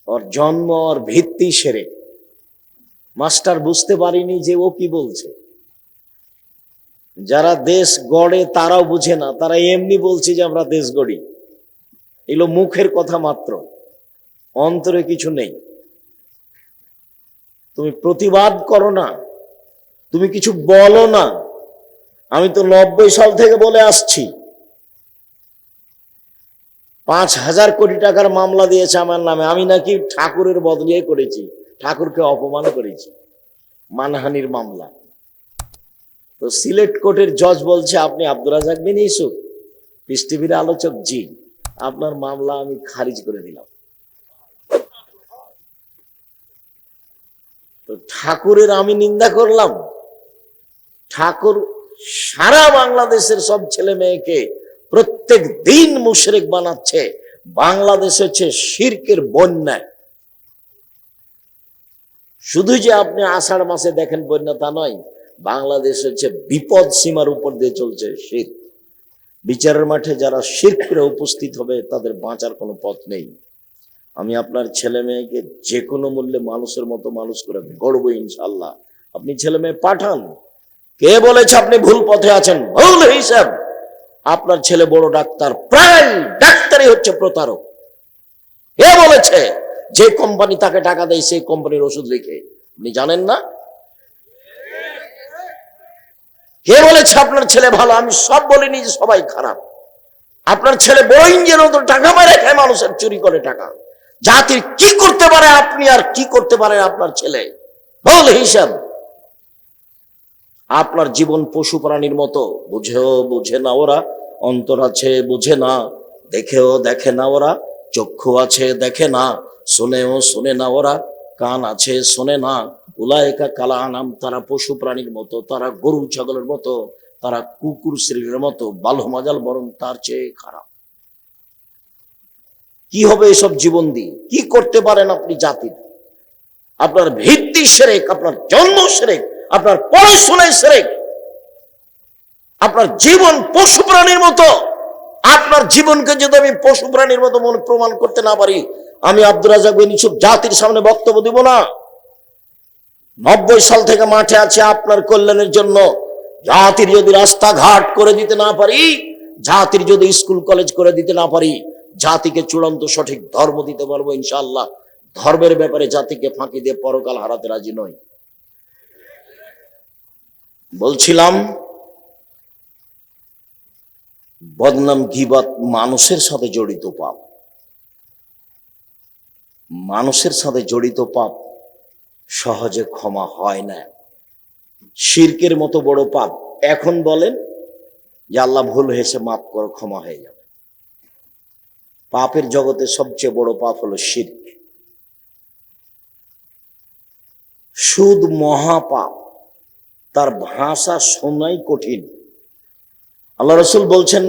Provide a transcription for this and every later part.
ওর জন্ম, ওর ভিত্তি শিরক। মাস্টার বুঝতে পারিনি যে ও কি বলছে। যারা দেশ গড়ে তারাও বুঝে না, তারা এমনি বলছে যে আমরা দেশ গড়ি। এগুলো মুখের কথা মাত্র, অন্তরে কিছু নেই। তুমি প্রতিবাদ করো না, তুমি কিছু বলো না। আমি তো 90 সাল থেকে বলে আসছি, 5,000 কোটি টাকার মামলা দিয়েছে আমার নামে। আমি নাকি ঠাকুরের বদলিয়ে করেছি, ঠাকুরকে অপমান করেছি, মানহানির মামলা। তো সিলেট কোর্টের জজ বলছে, আপনি আব্দুর রাজ্জাক বিন ইউসুফ, পিস টিভির আলোচক, জি, আপনার মামলা আমি খারিজ করে দিলাম। তো ঠাকুরের আমি নিন্দা করলাম? ঠাকুর সারা বাংলাদেশের সব ছেলে মেয়েকে প্রত্যেক দিন মুশরিক বানাচ্ছে। বাংলাদেশ হচ্ছে শিরকের বন্যা। শুধু যে আপনি আষাঢ় মাসে দেখেন বন্যা তা নয়, বাংলাদেশ হচ্ছে বিপদ সীমার উপর দিয়ে চলছে শিরক। বিচারের মাঠে যারা শিরক করে উপস্থিত হবে তাদের বাঁচার কোনো পথ নেই। আমি আপনার ছেলে মেয়েকে যে কোনো মূল্যে মানুষের মতো মানুষ করে গড়বো ইনশাল্লাহ। আপনি ছেলে মেয়ে পাঠান। কে বলেছে আপনি ভুল পথে আছেন? ভুল হিসাব। আপনার ছেলে বড় ডাক্তার, প্রায় ডাক্তারই হচ্ছে প্রতারক। কে বলেছে? যে কোম্পানি তাকে টাকা দেয় সেই কোম্পানির ওষুধ লিখে। আপনি জানেন না? কে বলেছে আপনার ছেলে ভালো? আমি সব বলিনি যে সবাই খারাপ। আপনার ছেলে বড় ইঞ্জিনিয়ার, তো টাকা মেরে খায়, মানুষের চুরি করে টাকা। জাতির কি করতে পারে আপনি আর কি করতে পারে আপনার ছেলে? বল হিসাব। আপনার জীবন পশু প্রাণীর মতো। বুঝেও বুঝে না ওরা, অন্তর আছে বুঝে না, দেখেও দেখে না ওরা, চক্ষু আছে দেখে না, শুনেও শুনে না ওরা, কান আছে শোনে না। উলায়েকা কালা আনাম, তারা পশু প্রাণীর মতো, তারা গরু ছাগলের মতো, তারা কুকুর শ্রেণীর মতো, বালু মাজাল বরং তার চেয়ে খারাপ। কি হবে এসব জীবন দিয়ে? কি করতে পারেন আপনি জাতির? আপনার ভিত্তি শিরক, আপনার জন্ম শিরক, আপনার পড়াশোনায় শিরক, আপনার জীবন পশু প্রাণীর মতো। আপনার জীবনকে যদি আমি পশু প্রাণীর মতো মনে প্রমাণ করতে না পারি, আমি আব্দুর রাজ্জাক বিন ইউসুফ জাতির সামনে বক্তব্য দিব না। 90 সাল থেকে মাঠে আছে আপনার কল্যাণের জন্য। জাতির যদি রাস্তাঘাট করে দিতে না পারি, জাতির যদি স্কুল কলেজ করে দিতে না পারি, জাতিকে চূড়ান্ত সঠিক ধর্ম দিতে পারবো ইনশাআল্লাহ। ধর্মের ব্যাপারে জাতিকে ফাঁকি দিয়ে পরকাল হারাতে রাজি নই। বলছিলাম, বদনাম গীবত মানুষের সাথে জড়িত পাপ। মানুষের সাথে জড়িত পাপ সহজে ক্ষমা হয় না। শিরকের মতো বড় পাপ। এখন বলেন যে আল্লাহ ভুল হয়েছে, মাফ করো, ক্ষমা হয়ে যাবে। পাপের জগতে সবচেয়ে বড় পাপ হলো শিরক। সুদ মহাপাপ, তার ভাষা শোনাই কঠিন। আল্লাহ রাসূল বলছেন,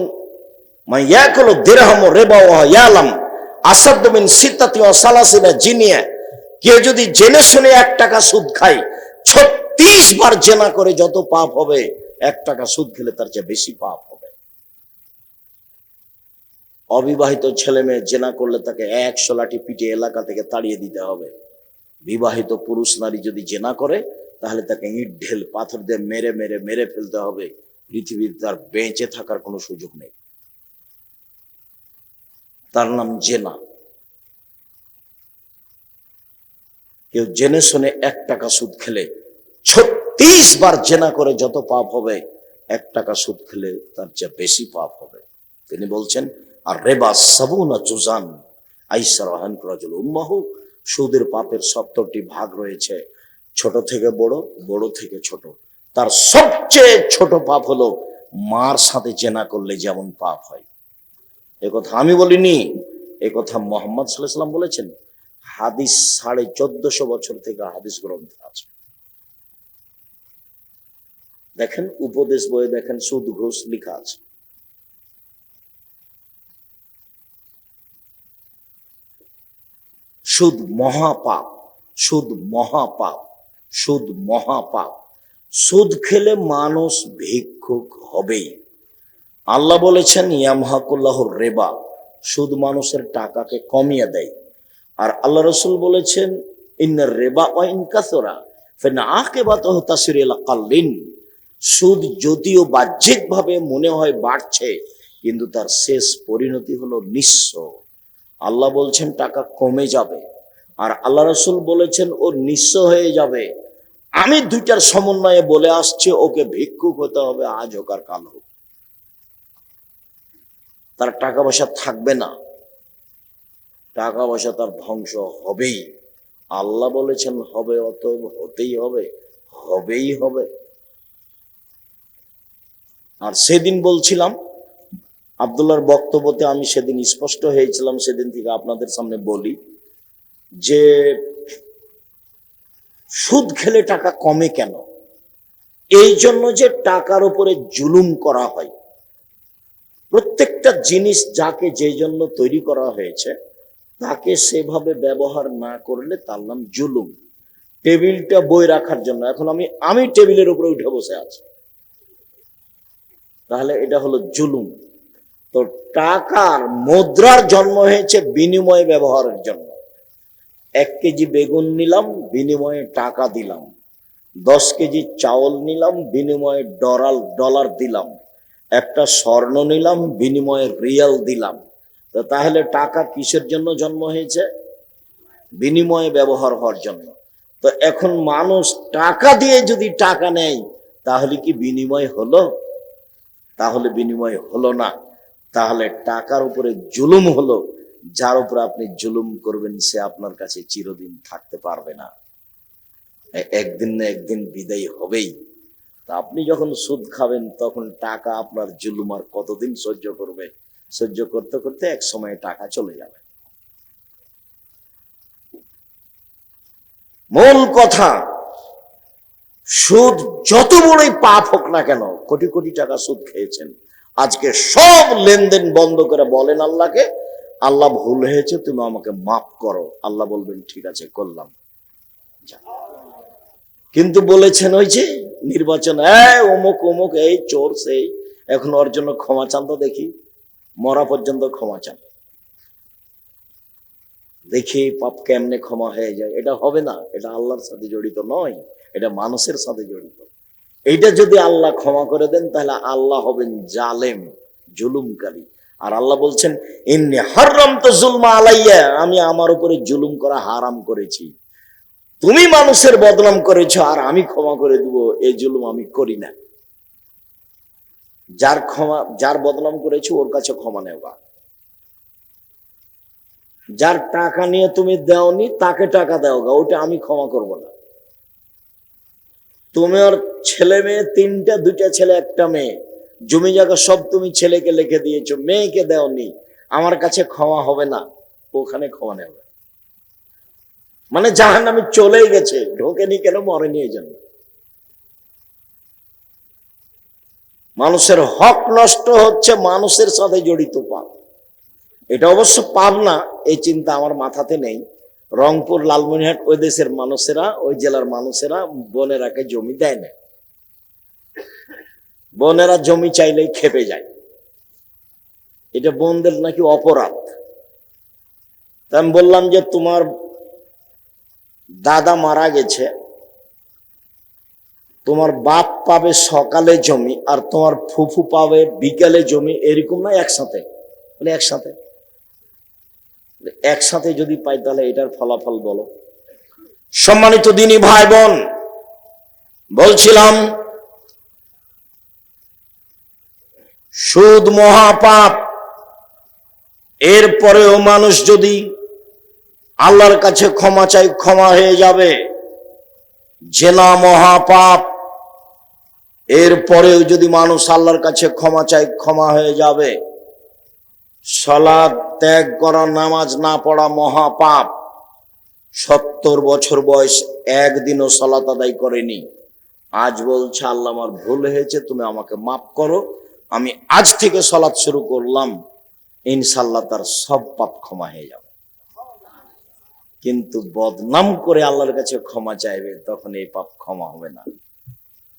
মাইয়াকুলু দিরহাম রিবা ওয়া ইয়ালাম আসাদ্দু মিন সিত্তাতি ওয়া সালাসিনা জিনিয়া। কেউ যদি জেনে শুনে 1 টাকা সুদ খায়, 36 বার জেনা করে যত পাপ হবে, 1 টাকা সুদ খেলে তার চেয়ে বেশি পাপ হবে। অবিবাহিত ছেলে মেয়ে জেনা করলে তাকে 100 লাঠি পিটে এলাকা থেকে তাড়িয়ে দিতে হবে। বিবাহিত পুরুষ নারী যদি জেনা করে, তাহলে তাকে ইট ঢেল পাথর দিয়ে মেরে মেরে মেরে ফেলতে হবে। পৃথিবীতে তার বেঁচে থাকার কোনো সুযোগ নেই। তার নাম জেনা। কেউ জেনে শুনে 1 টাকা সুদ খেলে, 36 বার জেনা করে যত পাপ হবে, 1 টাকা সুদ খেলে তার চেয়ে বেশি পাপ হবে। তিনি বলছেন, আর রেবা সাবুনা জুজান আইসারাহান রাজুল উম্মাহু। সুদের পাপের 70টি ভাগ রয়েছে, ছোট থেকে বড়, বড় থেকে ছোট। তার সবচেয়ে ছোট পাপ হলো মার সাথে জেনা করলে যেমন পাপ হয়। এ কথা আমি বলিনি, এ কথা মুহাম্মদ সাল্লাল্লাহু আলাইহি ওয়াসাল্লাম বলেছেন। হাদিস 1450 বছর থেকে হাদিস গ্রন্থে আছে। দেখেন, উপদেশ বইয়ে দেখেন, সুদ ঘুষ লেখা আছে। সুদ মহাপাপ, সুদ মহাপাপ, সুদ মহাপাপ। সুদ খেলে মানুষ ভিক্ষুক হবেই। আল্লাহ বলেছেন, ইয়ামহাকুল্লাহুর রিবা, সুদ মানুষের টাকাকে কমিয়ে দেয়। আর আল্লাহ রসুল বলেছেন ইন্নার রিবা ওয়া ইন কাসরা ফাইন আকিবাতুহু তাসিরু ইলা কাল্লিন, সুদ যদিও বাহ্যিকভাবে মনে হয় বাড়ছে, কিন্তু তার শেষ পরিণতি হলো নিঃস্ব। আল্লাহ বলছেন টাকা কমে যাবে, আর আল্লাহ রসুল বলেছেন ও নিঃস্ব হয়ে যাবে। আমি দুইটার সমন্বয়ে বলে আসছি, ওকে ভিক্ষুক হতে হবে, আজ হোক আর কাল হোক। তার টাকা পয়সা থাকবে না, টাকা পয়সা তার ধ্বংস হবেই। আল্লাহ বলেছেন হবে, অতএব হতেই হবে, হবেই হবে। আর সেদিন বলছিলাম, আব্দুল্লাহর বক্তব্যতে আমি সেদিন স্পষ্ট হয়েছিলাম, সেদিন থেকে আপনাদের সামনে বলি যে সুদ খেলে টাকা কমে কেন? এই জন্য যে টাকার উপরে জুলুম করা হয়। প্রত্যেকটা জিনিস যাকে যে জন্য তৈরি করা হয়েছে তাকে সেভাবে ব্যবহার না করলে তার নাম জুলুম। টেবিলটা বই রাখার জন্য, এখন আমি টেবিলের উপরে উঠে বসে আছি, তাহলে এটা হলো জুলুম। তো টাকার মুদ্রার জন্ম হয়েছে বিনিময় ব্যবহারের জন্য। 1 কেজি বেগুন নিলাম, বিনিময়ে টাকা দিলাম। 10 কেজি চাউল নিলাম, বিনিময়ে ডলার দিলাম। একটা স্বর্ণ নিলাম, বিনিময়ে রিয়াল দিলাম। তো তাহলে টাকা কিসের জন্য জন্ম হয়েছে? বিনিময়ে ব্যবহার হওয়ার জন্য। তো এখন মানুষ টাকা দিয়ে যদি টাকা নেয়, তাহলে কি বিনিময় হলো? তাহলে বিনিময় হলো না। তাহলে টাকার উপরে জুলুম হলো। যার উপরে আপনি জুলুম করবেন সে আপনার কাছে চিরদিন থাকতে পারবে না, একদিন না একদিন বিদায় হবেই। তা আপনি যখন সুদ খাবেন তখন টাকা আপনার জুলুম আর কতদিন সহ্য করবে? সহ্য করতে করতে এক সময় টাকা চলে যাবে। মূল কথা, সুদ যত বড়ই পাপ হোক না কেন, কোটি কোটি টাকা সুদ খেয়েছেন, আজকে সব লেনদেন বন্ধ করে বলেন আল্লাহকে, আল্লাহ ভুল হয়েছে, তুমি আমাকে মাফ করো। আল্লাহ বলবেন ঠিক আছে, করলাম। কিন্তু বলেছেন ওই যে নির্বাচন, অমুক অমুক, এই চোর সেই, এখন ওর জন্য ক্ষমা চান তো দেখি, মরা পর্যন্ত ক্ষমা চান, দেখি পাপ কেমনে ক্ষমা হয়ে যায়। এটা হবে না, এটা আল্লাহর সাথে জড়িত নয়, এটা মানুষের সাথে জড়িত। এইটা যদি আল্লাহ ক্ষমা করে দেন তাহলে আল্লাহ হবেন জালেম, জুলুমকারী। আর আল্লাহ বলছেন ইন্নী হারামতু যুলমা আলাইয়া, আমি আমার উপরে জুলুম করা হারাম করেছি। তুমি মানুষের বদনাম করেছো আর আমি ক্ষমা করে দিব, এই জুলুম আমি করি না। যার বদনাম করেছো ওর কাছে ক্ষমা নেওয়া। যার টাকা নিয়ে তুমি দেওনি তাকে টাকা দেওগা, ওটা আমি ক্ষমা করব না। তুমি ওর ছেলে মেয়ে 3টা, 2টা ছেলে 1টা মেয়ে, জমি জায়গা সব তুমি ছেলেকে লিখে দিয়েছো, মেয়েকে দেওনি, আমার কাছে ক্ষমা হবে না, ওখানে ক্ষমা নেবে। মানে জাহান্নামে চলেই গেছে, ঢোকেনি কেন? মরেনি এই জন্য। মানুষের হক নষ্ট হচ্ছে, মানুষের সাথে জড়িত পাপ। এটা অবশ্য পাপ না, এই চিন্তা আমার মাথাতে নেই। রংপুর, লালমনিরহাট ওই দেশের মানুষেরা, ওই জেলার মানুষেরা বোনেরাকে জমি দেয় না। বোনেরা জমি চাইলেই খেপে যায়, এটা বোনদের নাকি অপরাধ। তা আমি বললাম যে তোমার দাদা মারা গেছে, তোমার বাপ পাবে সকালে জমি আর তোমার ফুফু পাবে বিকালে জমি, এরকম না একসাথে? বলে একসাথে। একসাথে যদি পাই তাহলে এটার ফলাফল বলো। সম্মানিত দিনী ভাই বোন, বলছিলাম সুদ মহাপাপ। এরপরেও মানুষ যদি আল্লাহর কাছে ক্ষমা চাই, ক্ষমা হয়ে যাবে। জেনা মহাপাপ, এরপরেও যদি মানুষ আল্লাহর কাছে ক্ষমা চাই, ক্ষমা হয়ে যাবে। সালাত ত্যাগ করা, নামাজ না পড়া মহাপাপ। 70 বছর বয়স, একদিনও সালাত আদায় করেনি, আজ বলছে আল্লাহ আমার ভুল হয়েছে, তুমি আমাকে মাফ করো, আমি আজ থেকে সালাত শুরু করলাম, ইনশাআল্লাহ তার সব পাপ ক্ষমা হয়ে যাবে। কিন্তু বদনাম করে আল্লাহর কাছে ক্ষমা চাইবে, তখন এই পাপ ক্ষমা হবে না।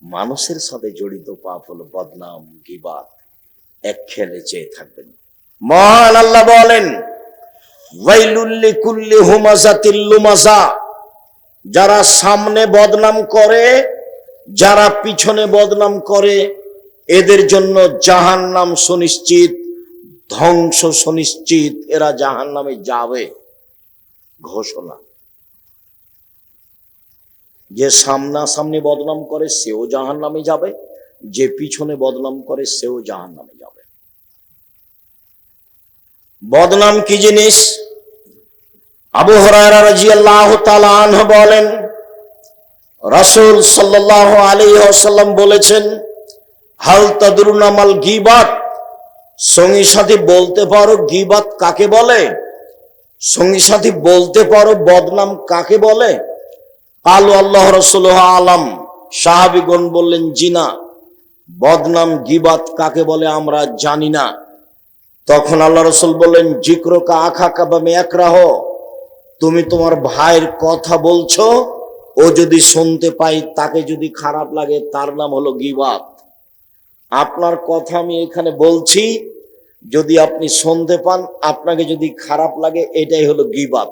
মানুষের সাথে জড়িত পাপ হলো বদনাম, গীবাত, এক খেলে চেয়ে থাকবেন। মহান আল্লাহ বলেন ওয়াইলুল লিকুল্লি হুমাযাতিল লুমাযা, যারা সামনে বদনাম করে, যারা পিছনে বদনাম করে, এদের জন্য জাহান্নাম সুনিশ্চিত, ধ্বংস সুনিশ্চিত, এরা জাহান্নামে যাবে, ঘোষণা। যে সামনাসামনি বদনাম করে সেও জাহান্নামে যাবে, যে পিছনে বদনাম করে সেও জাহান্নামে যাবে। বদনাম কি জিনিস? আবু হুরায়রা রাদিয়াল্লাহু তাআলা আনহু বলেন, রাসূল সাল্লাল্লাহু আলাইহি ওয়াসাল্লাম বলেছেন, হাল তাদরুনা মাল গীবাত, সঙ্গী সাথী বলতে পারো গীবাত কাকে বলে? সঙ্গী সাথী বলতে পারো বদনাম কাকে বলে? কালু আল্লাহ রাসূলুহু আলাম, সাহাবীগণ বললেন, জি না, বদনাম গীবাত কাকে বলে আমরা জানি না। তখন আল্লাহ রাসূল বললেন, যিকরুকা আখাকা বিমা ইয়াকরাহ, তুমি তোমার ভাইয়ের কথা বলছো, ও যদি শুনতে পাই তাকে যদি খারাপ লাগে, তার নাম হলো গীবাত। আপনার কথা আমি এখানে বলছি, যদি আপনি শুনতে পান, আপনাকে যদি খারাপ লাগে, এটাই হলো গীবাত।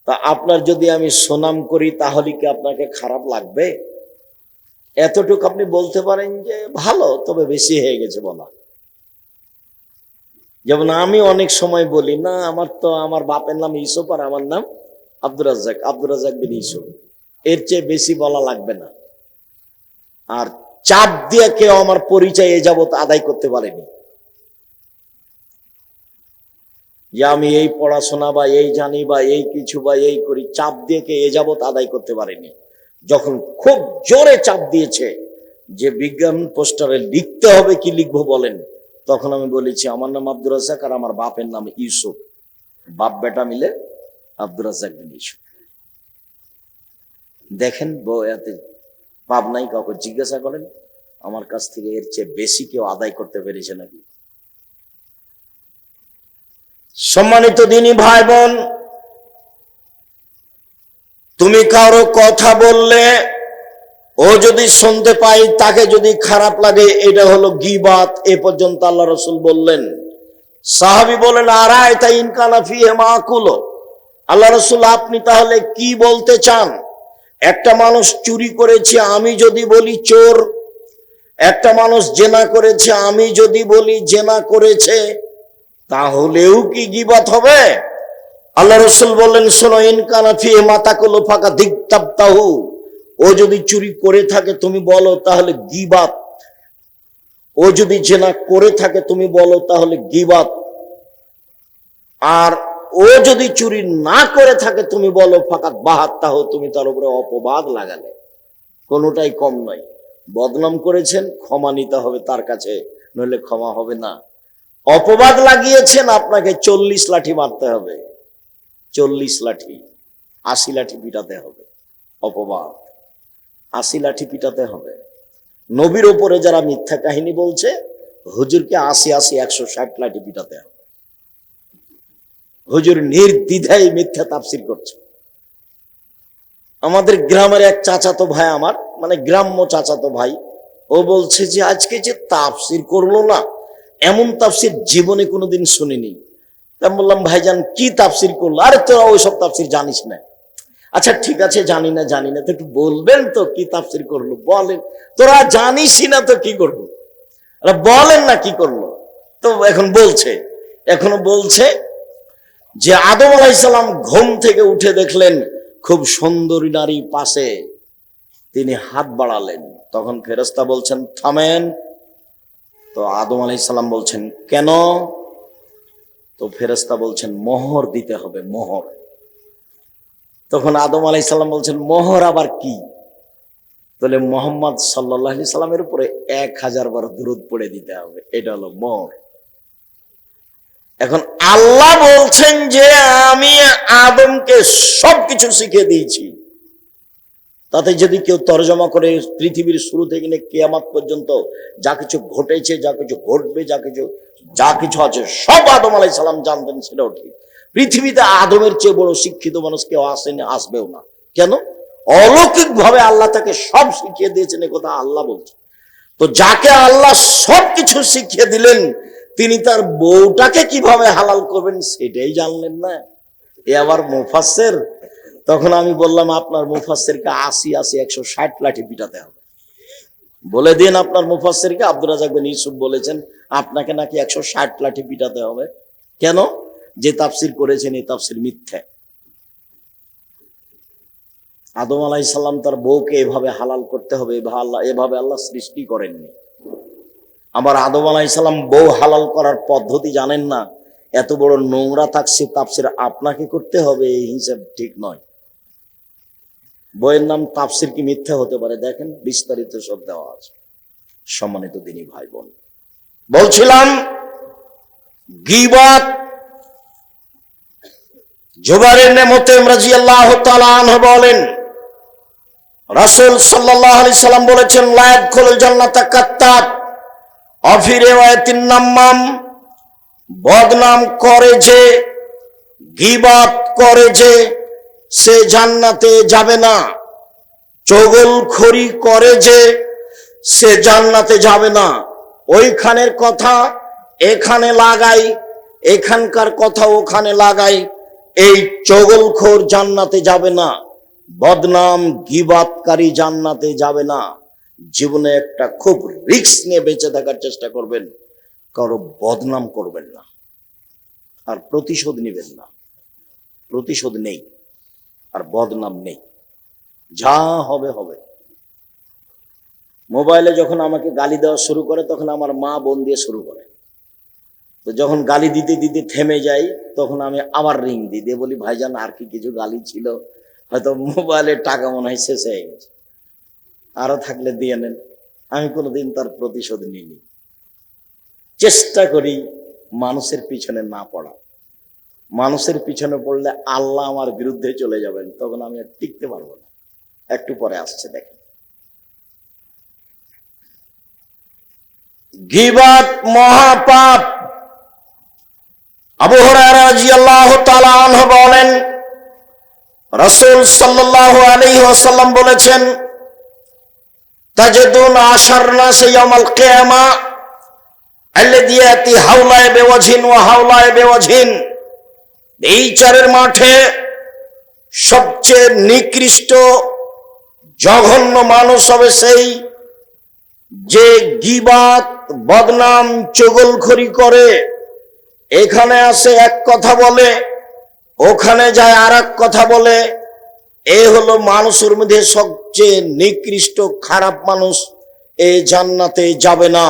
তা আপনার যদি আমি সুনাম করি তাহলে কি আপনাকে খারাপ লাগবে? এতটুকু আপনি বলতে পারেন যে ভালো, তবে বেশি হয়ে গেছে বলা। যেমন আমি অনেক সময় বলি না, আমার বাপের নাম ইউসুফ আর আমার নাম আব্দুর রাজ্জাক, আব্দুর রাজ্জাক বিন ইউসুফ, এর চেয়ে বেশি বলা লাগবে না। আর চাপ দিয়ে কেউ আমার পরিচয় এ যাবত আদায় করতে পারেনি যে আমি এই পড়াশোনা বা এই জানি বা এই কিছু বা এই করি, চাপ দিয়ে কে এ যাবত আদায় করতে পারেনি। যখন খুব জোরে চাপ দিয়েছে যে বিজ্ঞান পোস্টারে লিখতে হবে, কি লিখবো বলেন, তখন আমি বলেছি আমার নাম আব্দুর রাজ্জাক আর আমার বাপের নাম ইউসুফ, বাপ বেটা মিলে আব্দুর রাজ্জাক বিন ইউসুফ। দেখেন এতে পাপ নাই, কাউকে জিজ্ঞাসা করেন আমার কাছ থেকে এর চেয়ে বেশি কেউ আদায় করতে পেরেছে নাকি? সম্মানিত দিনী ভাই বোন, তুমি কারো কথা বললে ও যদি শুনতে পাই তাকে যদি খারাপ লাগে, এটা হলো গীবাত। এ পর্যন্ত আল্লাহ রাসূল বললেন। সাহাবী বলেন, আরায়তা ইন কানা ফিহি মাকুল, আল্লাহ রাসূল আপনি তাহলে কি বলতে চান? একটা মানুষ চুরি করেছে, আমি যদি বলি চোর, একটা মানুষ জেনা করেছে, আমি যদি বলি জেনা করেছে, তাহলেও কি গীবাত হবে? আল্লাহ রাসূল বললেন, শোনো, ইন কানা ফিহি মাতাকুল ফাকাদিকতাবতাহু, ও যদি চুরি করে থাকে তুমি বলো তাহলে গীবাত, ও যদি জেনা করে থাকে তুমি বলো তাহলে গীবাত, আর ও যদি চুরি না করে থাকে তুমি বলো ফাকাত বাহাত্তাহু, তুমি তার উপরে অপবাদ লাগালে। কোনোটাই কম নয়। বদনাম করেছেন, ক্ষমা নিতে হবে তার কাছে, নইলে ক্ষমা হবে না। অপবাদ লাগিয়েছেন, আপনাকে 40 লাঠি মারতে হবে, 40 লাঠি, 80 লাঠি পিটাতে হবে। অপবাদ 80 লাঠি পিটাতে হবে। নবীর ওপরে যারা মিথ্যা কাহিনী বলছে, হুজুরকে 80 160 লাঠি পিটাতে হবে। হুজুর নির্দ্বিধায় মিথ্যা তাফসীর করছে। আমাদের গ্রামের এক চাচাতো ভাই, আমার মানে গ্রাম্য চাচাতো ভাই, ও বলছে যে আজকে যে তাফসীর করলো না, এমন তাফসীর জীবনে কোনোদিন শুনিনি। আমি বললাম, ভাইজান কি তাফসীর করলো? আরে তোরা ওইসব তাফসীর জানিস না। আচ্ছা ঠিক আছে, জানি না তো একটু বলবেন তো কি তাফসীর করলো, বলেন। তোরা জানিসই না তো কি করবো, বলেন না কি করলো। তো এখনো বলছে যে আদম আলাইহিস সালাম ঘুম থেকে উঠে দেখলেন খুব সুন্দরী নারী পাশে, তিনি হাত বাড়ালেন, তখন ফেরেশতা বলছেন থামেন। তো আদম আলাইহিস সালাম বলছেন কেন? তো ফেরেশতা বলছেন মোহর দিতে হবে, মোহর। তখন আদম আলাইহিস সালাম বলছেন মোহর আবার কি? তাহলে মুহাম্মদ সাল্লাল্লাহু আলাইহি সাল্লামের উপরে 1000 বার দুরূদ পড়ে দিতে হবে, এটা হলো মোহর। এখন আল্লাহ বলছেন যে আমি আদমকে সবকিছু শিখিয়ে দিয়েছি। তাতে যদি কেউ তরজমা করে পৃথিবীর শুরু থেকে নিয়ে কিয়ামত পর্যন্ত যা কিছু ঘটেছে, যা কিছু ঘটবে, যা কিছু আছে সব আদম আলাইহিস সালাম জানতেন, সেটাও ঠিক। পৃথিবীতে আদমের চেয়ে বড় শিক্ষিত মানুষ কেউ আসেনি, আসবেও না। কেন? অলৌকিক ভাবে আল্লাহ তাকে সব শিখিয়ে দিয়েছেন, একথা আল্লাহ বলছে। তো যাকে আল্লাহ সবকিছু শিখিয়ে দিলেন, তিনি তার বউটাকে কিভাবে হালাল করবেন সেটাই জানলেন না। এ আবার মুফাসসির। তখন আমি বললাম, আপনার মুফাসসিরকে 80 160 লাঠি পিটাতে হবে। বলে দিন আপনার মুফাসসিরকে, আব্দুর রাজ্জাক বিন ইউসুফ বলেছেন আপনাকে নাকি 160 লাঠি পিটাতে হবে। কেন? যে তাফসির করেছেন এই তাফসির মিথ্যা। আদম আলাইহিস সালাম তার বউকে এভাবে হালাল করতে হবে, এভাবে আল্লাহ সৃষ্টি করেননি। আবার আদম আলাইহিস সালাম বউ হালাল করার পদ্ধতি জানেন না, এত বড় নোংরা তাফসির আপনাকে করতে হবে, এই হিসাব ঠিক নয়। বইয়ের নাম তাফসির কি মিথ্যা হতে পারে? দেখেন বিস্তারিত সব দেওয়া আছে। সম্মানিত দিনী ভাই বোন, বলছিলাম গীবত। জুবাইর ইবনে মুতঈম রাদিয়াল্লাহু তাআলা আনহু বলেন, রাসূল সাল্লাল্লাহু আলাইহি সাল্লাম বলেছেন, লা ইয়াদখুলুল জান্নাতা কাত্তাব ওয়া ফি রিওয়ায়াতিন নাম্মাম, বদনাম করে যে, গীবত করে যে, সে জান্নাতে যাবে না। চগলখড়ি করে যে, সে জান্নাতে যাবে না। ওইখানের কথা এখানে লাগাই, এখানকার কথা ওখানে লাগাই, এই চগলখোর জান্নাতে যাবে না, বদনাম গীবতকারী জান্নাতে যাবে না। জীবনে একটা খুব রিস্ক নিয়ে বেঁচে থাকার চেষ্টা করবেন, কারো বদনাম করবেন না, আর প্রতিশোধ নেবেন না। প্রতিশোধ নেই আর বদনাম নেই, যা হবে হবে। মোবাইলে যখন আমাকে গালি দেওয়া শুরু করে তখন আমার মা বোন দিয়ে শুরু করে। তো যখন গালি দিতে দিতে থেমে যাই তখন আমি আবার রিং দিয়ে বলি, ভাইজান আর কি কিছু গালি ছিল, হয়তো মোবাইলের টাকা মনে হয় শেষ হয়ে গেছে, আরো থাকলে দিয়ে নেন। আমি কোনোদিন তার প্রতিশোধ নিইনি। চেষ্টা করি মানুষের পিছনে না পড়া। মানুষের পিছনে পড়লে আল্লাহ আমার বিরুদ্ধে চলে যাবেন, তখন আমি আর টিকতে পারবো না। একটু পরে আসছে দেখেন। গীবত মহাপাপ। আবু হুরায়রা রাদিয়াল্লাহু তাআলা আনহু বলেন, রাসূল সাল্লাল্লাহু আলাইহি ওয়াসাল্লাম বলেছেন, তাজিদুন আশারনাস ইয়াউমাল কিয়ামা আল্লাযী ইয়াতি হাওলায় বিওয়াজহিন ওয়া হাওলায় বিওয়াজহিন। এই বিচারের মাঠে সবচেয়ে নিকৃষ্ট জঘন্য মানুষ হবে সেই যে গীবত, বদনাম, চগলখড়ি করে। এখানে আসে এক কথা বলে, ওখানে যায় আর এক কথা বলে। এ হলো মানুষের মধ্যে সবচেয়ে নিকৃষ্ট খারাপ মানুষ, এ জান্নাতে যাবে না।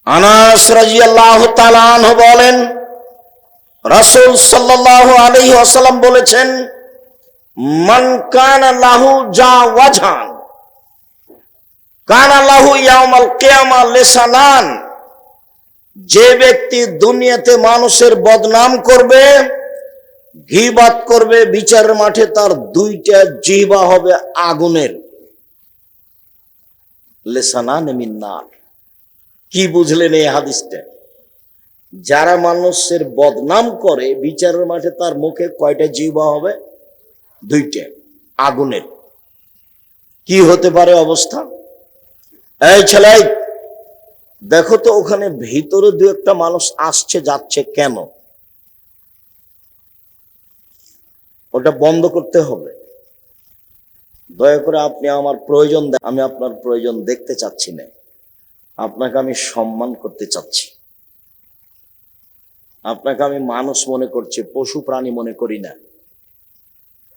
আনাস রাদিয়াল্লাহু তাআলা আনহু বলেন, রাসূল সাল্লাল্লাহু আলাইহি ওয়াসাল্লাম বলেছেন, মান কানা লাহু জাওয়াজান কানা লাহু ইয়াউমাল কিয়ামা লিসানান। যে ব্যক্তি দুনিয়াতে মানুষের বদনাম করবে, গীবত করবে, বিচারের মাঠে তার দুইটা জিহ্বা হবে আগুনের। লিসানান মিন নার। কি বুঝলেন এই হাদিসটা? যারা মানুষের বদনাম করে বিচারের মাঠে তার মুখে কয়টা জিহ্বা হবে? দুইটা, আগুনের। কি হতে পারে অবস্থা? এই ছেলে, দেখো তো ওখানে ভিতরে দু একটা মানুষ আসছে যাচ্ছে, কেন? ওটা বন্ধ করতে হবে। দয়া করে আপনি আমার প্রয়োজন, আমি আপনার প্রয়োজন দেখতে চাচ্ছি না, আপনাকে আমি সম্মান করতে চাচ্ছি। আপনাকে আমি মানুষ মনে করছি, পশু প্রাণী মনে করি না।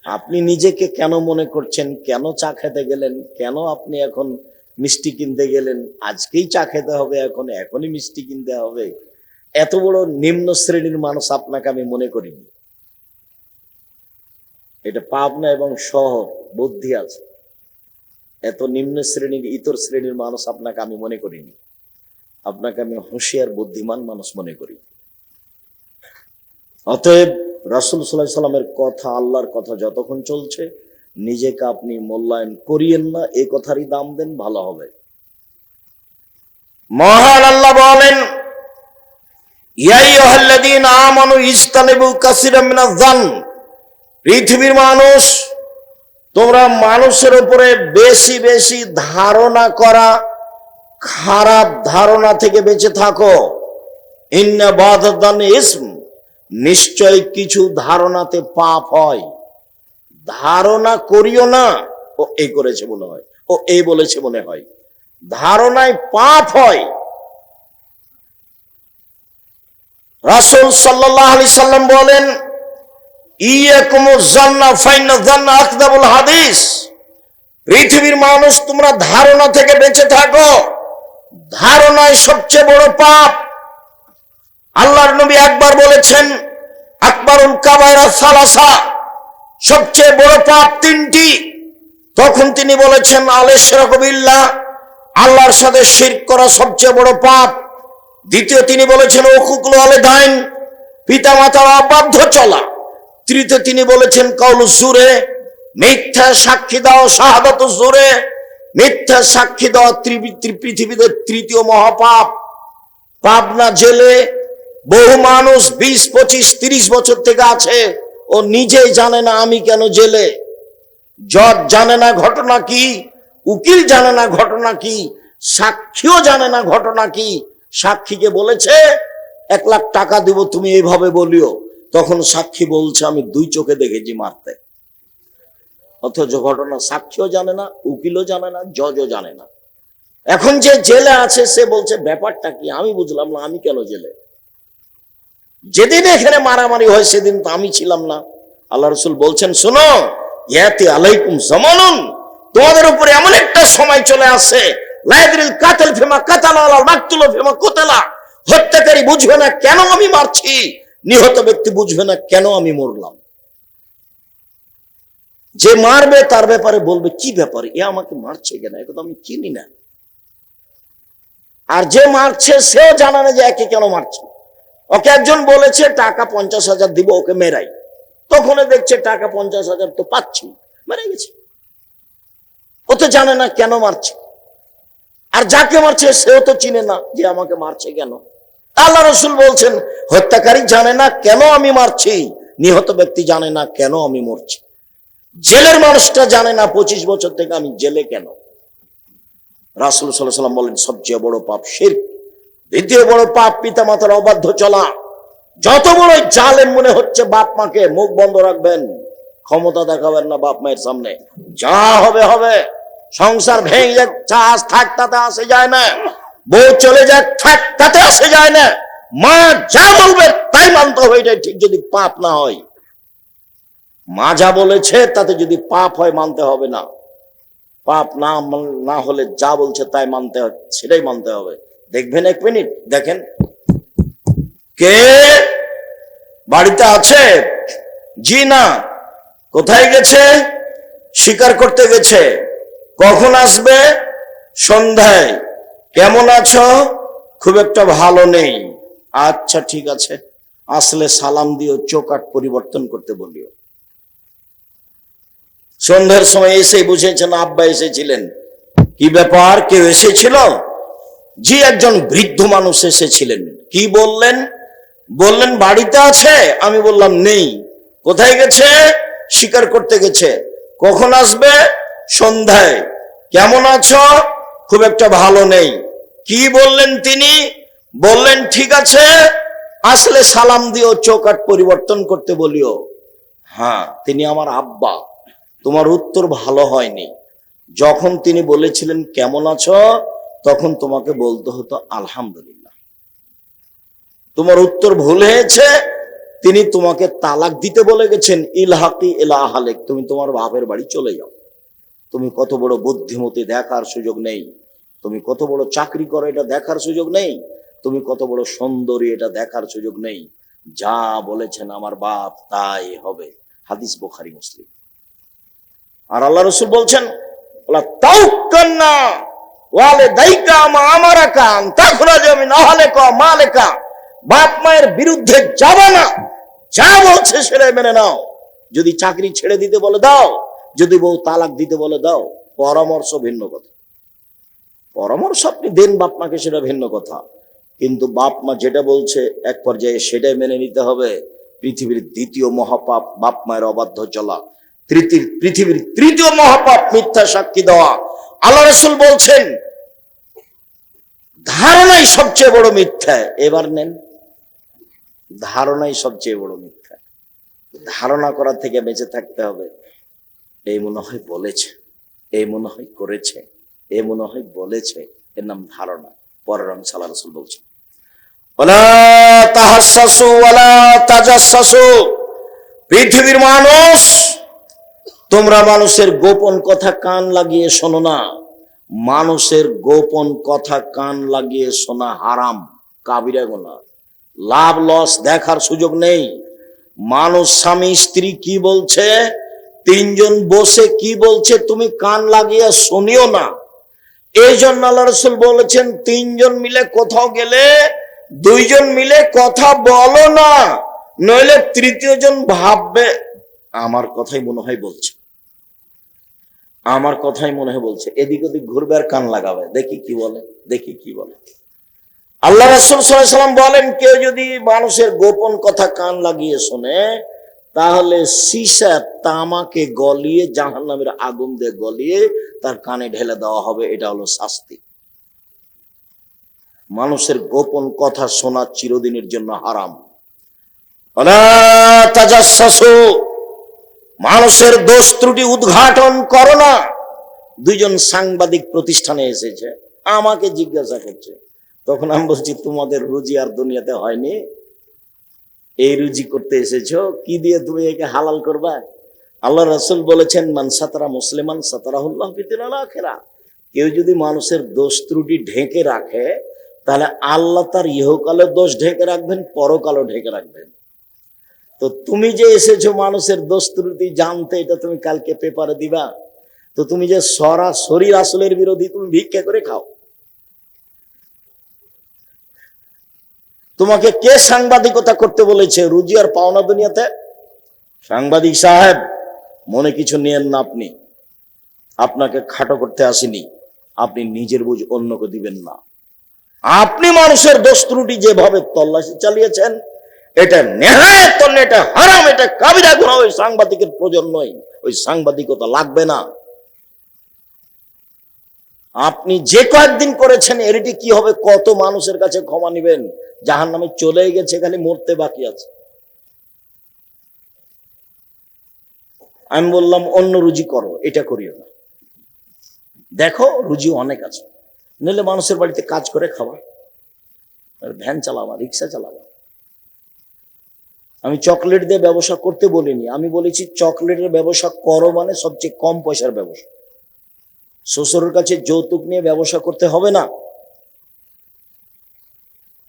আপনি নিজেকে কেন মনে করছেন? কেন চা খেতে গেলেন? কেন আপনি এখন মিষ্টি কিনতে গেলেন? আজকেই চা খেতে হবে, এখনই মিষ্টি কিনতে হবে? এত বড় নিম্ন শ্রেণীর মানুষ আপনাকে আমি মনে করিনি। এটা পাবনা এবং শহর, বুদ্ধি আছে। এত নিম্ন শ্রেণীর, ইতর শ্রেণীর মানুষ আপনাকে আমি মনে করিনি। আপনাকে আমি হুঁশিয়ার, বুদ্ধিমান মানুষ মনে করি। অতএব রাসূল সাল্লাল্লাহু আলাইহি সাল্লামের কথা, আল্লাহর কথা যতক্ষণ চলছে, নিজেকে আপনি মূল্যায়ন করিয়েন না, এই কথারই দাম দেন, ভালো হবে। মহান আল্লাহ বলেন, ইয়া আইয়ুহাল্লাযীনা আমানু ইজতানিবু কাসীরাম মিনাজ-যান। পৃথিবীর মানুষ, তোমরা মানুষের উপরে বেশি বেশি ধারণা করা খারাপ ধারণা থেকে বেঁচে থাকো। ইন্না বাদাদান ইসম, নিশ্চয় কিছু ধারণাতে পাপ হয়। ধারণা করিও না ও এই করেছে মনে হয়, ও এই বলেছে মনে হয়, ধারণায় পাপ হয়। রাসূল সাল্লাল্লাহু আলাইহি সাল্লাম বলেন, ইয়াকুমুজ জান্না ফাইন্না জান্না আকযাবুল হাদিস। পৃথিবীর মানুষ, তোমরা ধারণা থেকে বেঁচে থাকো, ধারণায় সবচেয়ে বড় পাপ। আল্লাহর নবী একবার বলেছেন, আকবারুল কাবায়রা সালাসা, সবচেয়ে বড় পাপ তিনটি। তখন তিনি বলেছেন, আল-ইশরাকু বিল্লাহ, আল্লাহর সাথে শিরক করা সবচেয়ে বড় পাপ। দ্বিতীয় তিনি বলেছেন, উকুকুল ওয়ালিদাইন, পিতা মাতার অবাধ্য চলা। তৃতীয় তিনি বলেছেন, কাউলু জুরে, মিথ্যা সাক্ষী দাও, শাহাদাতু জুরে, মিথ্যা সাক্ষী দেওয়া পৃথিবীতে তৃতীয় মহাপাপ। পাবনা জেলে বহু মানুষ 20, 25, 30 বছর থেকে আছে, ও নিজেই জানে না আমি কেন জেলে। জজ জানে না ঘটনা কি, উকিল জানে না ঘটনা কি, সাক্ষীও জানে না ঘটনা কি। সাক্ষীকে বলেছে 1 লাখ টাকা দিব তুমি এইভাবে বলিও, তখন সাক্ষী বলছে আমি 2 চোখে দেখেছি মারতে। অথচ ঘটনা সাক্ষীও জানে না, উকিলও জানে না, জজও জানে না। এখন যে জেলে আছে সে বলছে ব্যাপারটা কি আমি বুঝলাম না, আমি কেন জেলে? যেদিন এখানে মারামারি হয় সেদিন তো আমি ছিলাম না। আল্লাহ রাসূল বলছেন, শোনো, ইয়াতি আলাইকুম জামানুন, তোমাদের উপরে এমন একটা সময় চলে আসে, লা ইয়াদরিল কাতিল ফিমা কাতালা ওয়াল মাকতুলু ফিমা কুতিলা। হত্যাকারী বুঝবে না কেন আমি মারছি, নিহত ব্যক্তি বুঝবে না কেন আমি মরলাম। যে মারবে তার ব্যাপারে বলবে কি ব্যাপার, এ আমাকে মারছে কেন, এটা তো আমি চিনি না। আর যে মারছে সেও জানে না যে একে কেন মারছে। ওকে একজন বলেছে টাকা 50,000 দিব ওকে মেরাই, তখন দেখছে টাকা 50,000 তো পাচ্ছি, মেরে গেছে। ও তো জানে না কেন মারছে, আর যাকে মারছে সেও তো চিনে না যে আমাকে মারছে কেন। আল্লাহ রাসূল বলছেন, হত্যাকারী জানে না কেন আমি মারছি, নিহত ব্যক্তি জানে না কেন আমি মরছি। জেলের মানুষটা জানে না 25 বছর থেকে আমি জেলে কেন। রাসূল সাল্লাল্লাহু আলাইহি ওয়াসাল্লাম বলেন, সবচেয়ে বড় পাপ শিরক। দ্বিতীয় বড় পাপ পিতা মাতার অবাধ্য চলা। যত বড় জালেম মনে হচ্ছে বাপ মাকে, মুখ বন্ধ রাখবেন, ক্ষমতা দেখাবেন না বাপ মায়ের সামনে। যা হবে হবে, সংসার ভেঙে যাক চাষ থাক তাতে আসে যায় না, বউ চলে যাক থাক তাতে আসে যায় না, মা যা বলবে তাই মানতে হবে, এটাই ঠিক যদি পাপ না হয়। মা যা বলেছে তাতে যদি পাপ হয় মানতে হবে না, পাপ না হলে যা বলছে তাই মানতে হবে, সেটাই মানতে হবে। দেখবেন 1 মিনিট, দেখেন কে বাড়িতে আছে? জি না। কোথায় গেছে? শিকার করতে গেছে। কখন আসবে? সন্ধ্যায়। কেমন আছো? খুব একটা ভালো নেই। আচ্ছা ঠিক আছে, আসলে সালাম দিও, চোখ আট পরিবর্তন করতে বলিও। সন্ধ্যার সময় এসে বুঝেছেন আব্বা এসেছিলেন। কি ব্যাপার, কেউ এসেছিল? জি, একজন বৃদ্ধ মানুষ এসেছিলেন। কি বললেন? বললেন বাড়িতে আছে। আমি বললাম নেই। কোথায় গেছে? শিকার করতে গেছে। কখন আসবে? সন্ধ্যায়। কেমন আছো? খুব একটা ভালো নেই। কি বললেন তিনি? বললেন ঠিক আছে, আসলে সালাম দিও, চোখ আট পরিবর্তন করতে বলিও। হ্যাঁ, তিনি আমার আব্বা। তোমার উত্তর ভালো হয়নি। যখন তিনি বলেছিলেন কেমন আছো, তখন তোমাকে বলতে হতো আলহামদুলিল্লাহ। তোমার উত্তর ভুল হয়েছে। তিনি তোমাকে তালাক দিতে বলে গেছেন, ইলহাকি ইলা আহলিক, তুমি তোমার বাপের বাড়ি চলে যাও। তুমি কত বড় বুদ্ধিমতী দেখার সুযোগ নেই, তুমি কত বড় চাকরি করো এটা দেখার সুযোগ নেই, তুমি কত বড় সুন্দরী এটা দেখার সুযোগ নেই। যা বলেছেন আমার বাপ তাই হবে। হাদিস বুখারী মুসলিম। আর আল্লাহ রাসূল বলছেন, ওলা তাওকান্না ওয়ালিদাইকা মা আমারাকা আন তাখরাজা মিন আহলিকা মালিকা। বাপ মায়ের বিরুদ্ধে যাবে না, যা বলছে সেটাই মেনে নাও। যদি চাকরি ছেড়ে দিতে বলে দাও, যদি বউ তালাক দিতে বলে দাও। পরামর্শ ভিন্ন কথা, পরামর্শ আপনি দেন বাপ মাকে, সেটা ভিন্ন কথা, কিন্তু বাপ মা যেটা বলছে এক পর্যায়ে সেটাই মেনে নিতে হবে। পৃথিবীর দ্বিতীয় মহাপাপ বাপ মায়ের অবাধ্য চলা। পৃথিবীর তৃতীয় মহাপাপ মিথ্যা সাক্ষী দেওয়া। আল্লাহ রাসূল বলছেন, ধারণাই সবচেয়ে বড় মিথ্যা। এবার নেন, ধারণাই সবচেয়ে বড় মিথ্যা। ধারণা করা থেকে বেঁচে থাকতে হবে। এই মনে হয় বলেছে, এই মনে হয় করেছে, এ মনে হয় বলেছে, এর নাম ধারণা। পরের অংশ আল্লাহ রাসূল বলছেন, ওয়ালা তাহাসসু ওয়ালা তাজাসসু, পৃথিবীর মানুষ, তোমরা মানুষের গোপন কথা কান লাগিয়ে শোনো না। মানুষের গোপন কথা কান লাগিয়ে শোনা হারাম, কাবিরা গুনাহ। লাভ লস দেখার সুযোগ নেই। মানুষ স্বামী স্ত্রী কি বলছে, তিনজন বসে কি বলছে, তুমি কান লাগিয়ে শুনিও না। এই জন্য আল্লাহ রাসূল বলেছেন, তিনজন মিলে কোথাও গেলে দুইজন মিলে কথা বলো না, নইলে তৃতীয় জন ভাববে আমার কথাই মনে হয় বলছে, আমার কথাই মনে হয় বলছে, এদিক ওদিক ঘুরবে আর কান লাগাবে, দেখি কি বলে, দেখি কি বলে। আল্লাহ রাসূল সাল্লাল্লাহু আলাইহি ওয়াসাল্লাম বলেন, কেউ যদি মানুষের গোপন কথা কান লাগিয়ে শোনে, তাহলে সীসা তামাকে গলিয়ে জাহান্নামের আগুন দিয়ে গলিয়ে তার কানে ঢেলে দেওয়া হবে। এটা হলো শাস্তি। মানুষের গোপন কথা শোনা চিরদিনের জন্য হারাম। ওয়ালা তাজাসসু, মানুষের দোষ ত্রুটি উদ্ঘাটন করো না। দুইজন সাংবাদিক প্রতিষ্ঠানে এসেছে, আমাকে জিজ্ঞাসা করছে, তখন আমি বলছি, তোমাদের রুজি আর দুনিয়াতে হয়নি, এই রুজি করতে এসেছো, কি দিয়ে তুমি একে হালাল করবা? আল্লাহ রাসূল বলেছেন, মান সাতারা মুসলিমান সাতারাহুল্লাহ ফিদ দুনিয়াল আখিরাহ। কেউ যদি মানুষের দোষ ত্রুটি ঢেকে রাখে, তাহলে আল্লাহ তার ইহকালে দোষ ঢেকে রাখবেন, পরকালও ঢেকে রাখবেন। তো তুমি যে এসেছো মানুষের দোষ ত্রুটি জানতে, এটা তুমি কালকে পেপারে দিবা? তো তুমি যে সরাসরি রাসূলের বিরোধী, তুমি ভিক্ষা করে খাও। তোমাকে কে সাংবাদিকতা করতে বলেছে? রুজি আর পাওনা দুনিয়াতে। সাংবাদিক সাহেব, মনে কিছু নিয়েন না, আপনি, আপনাকে খাটো করতে আসেনি, আপনি নিজের বুঝ অন্যকে দিবেন না। আপনি মানুষের দোষ ত্রুটি যেভাবে তল্লাশি চালিয়েছেন, এটা নেহায়েত অন্যায়, এটা হারাম, এটা কাবিরা গুনাহ। ওই সাংবাদিকের প্রয়োজন নয়, ওই সাংবাদিকতা লাগবে না। আপনি যে কয়েকদিন করেছেন, এরটি কি হবে? কত মানুষের কাছে ক্ষমা নিবেন? জাহান্নামে চলে গেছে, খালি মরতে বাকি আছে। আমি বললাম, অন্য রুজি করো, এটা করিও না। দেখো রুজি অনেক আছে, নইলে মানুষের বাড়িতে কাজ করে খাওয়া, ভ্যান চালাবা, রিক্সা চালাবা। আমি চকলেট দিয়ে ব্যবসা করতে বলিনি, আমি বলেছি চকলেটের ব্যবসা করো, মানে সবচেয়ে কম পয়সার ব্যবসা। শ্বশুরের কাছে যৌতুক নিয়ে ব্যবসা করতে হবে না।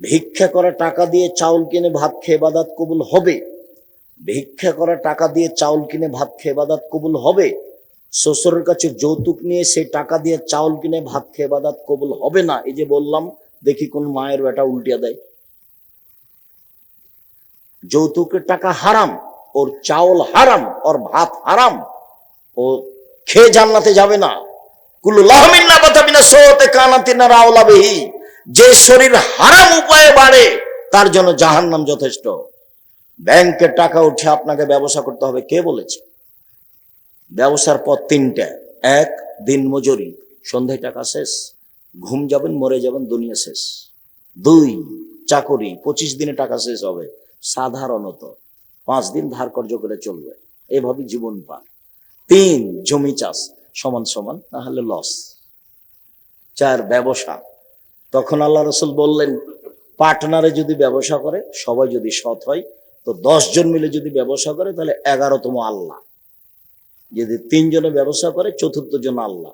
ভিক্ষা করা টাকা দিয়ে চাউল কিনে ভাত খেয়ে ইবাদত কবুল হবে। ভিক্ষা করা টাকা দিয়ে চাউল কিনে ভাত খেয়ে ইবাদত কবুল হবে। শ্বশুরের কাছে যৌতুক নিয়ে সেই টাকা দিয়ে চাউল কিনে ভাত খেয়ে ইবাদত কবুল হবে না। এই যে বললাম, দেখি কোন মায়ের বেটা উল্টিয়া দেয়। যৌতুকের টাকা হারাম, ওর চাউল হারাম, ওর ভাত হারাম, ও খেয়ে জান্নাতে যাবে না। কুল্লু লাহমিন নাবাতা বিনা সওতে কানাতিন রাওলা বিহি, যে শরীর হারাম উপায়ে বাড়ে তার জন্য জাহান্নাম যথেষ্ট। ব্যাংকের টাকা উঠে আপনাকে ব্যবসা করতে হবে, কে বলেছে? ব্যবসার পথ তিনটা। এক, দিন মজুরি, সন্ধ্যায় টাকা শেষ, ঘুম যাবেন, মরে যাবেন, দুনিয়া শেষ। দুই, চাকরি, 25 দিনে টাকা শেষ হবে, সাধারণত 5 দিন ধার কর্য করে চলবে, এভাবে জীবন পার। তিন, জমি চাষ, সমান সমান, না হলে লস। চার, ব্যবসা। তখন আল্লাহ রাসূল বললেন, পার্টনারে যদি ব্যবসা করে, সবাই যদি সৎ হয়, তো 10 জন মিলে যদি ব্যবসা করে, তাহলে 11তম আল্লাহ। যদি 3 জনে ব্যবসা করে, 4র্থ জন আল্লাহ।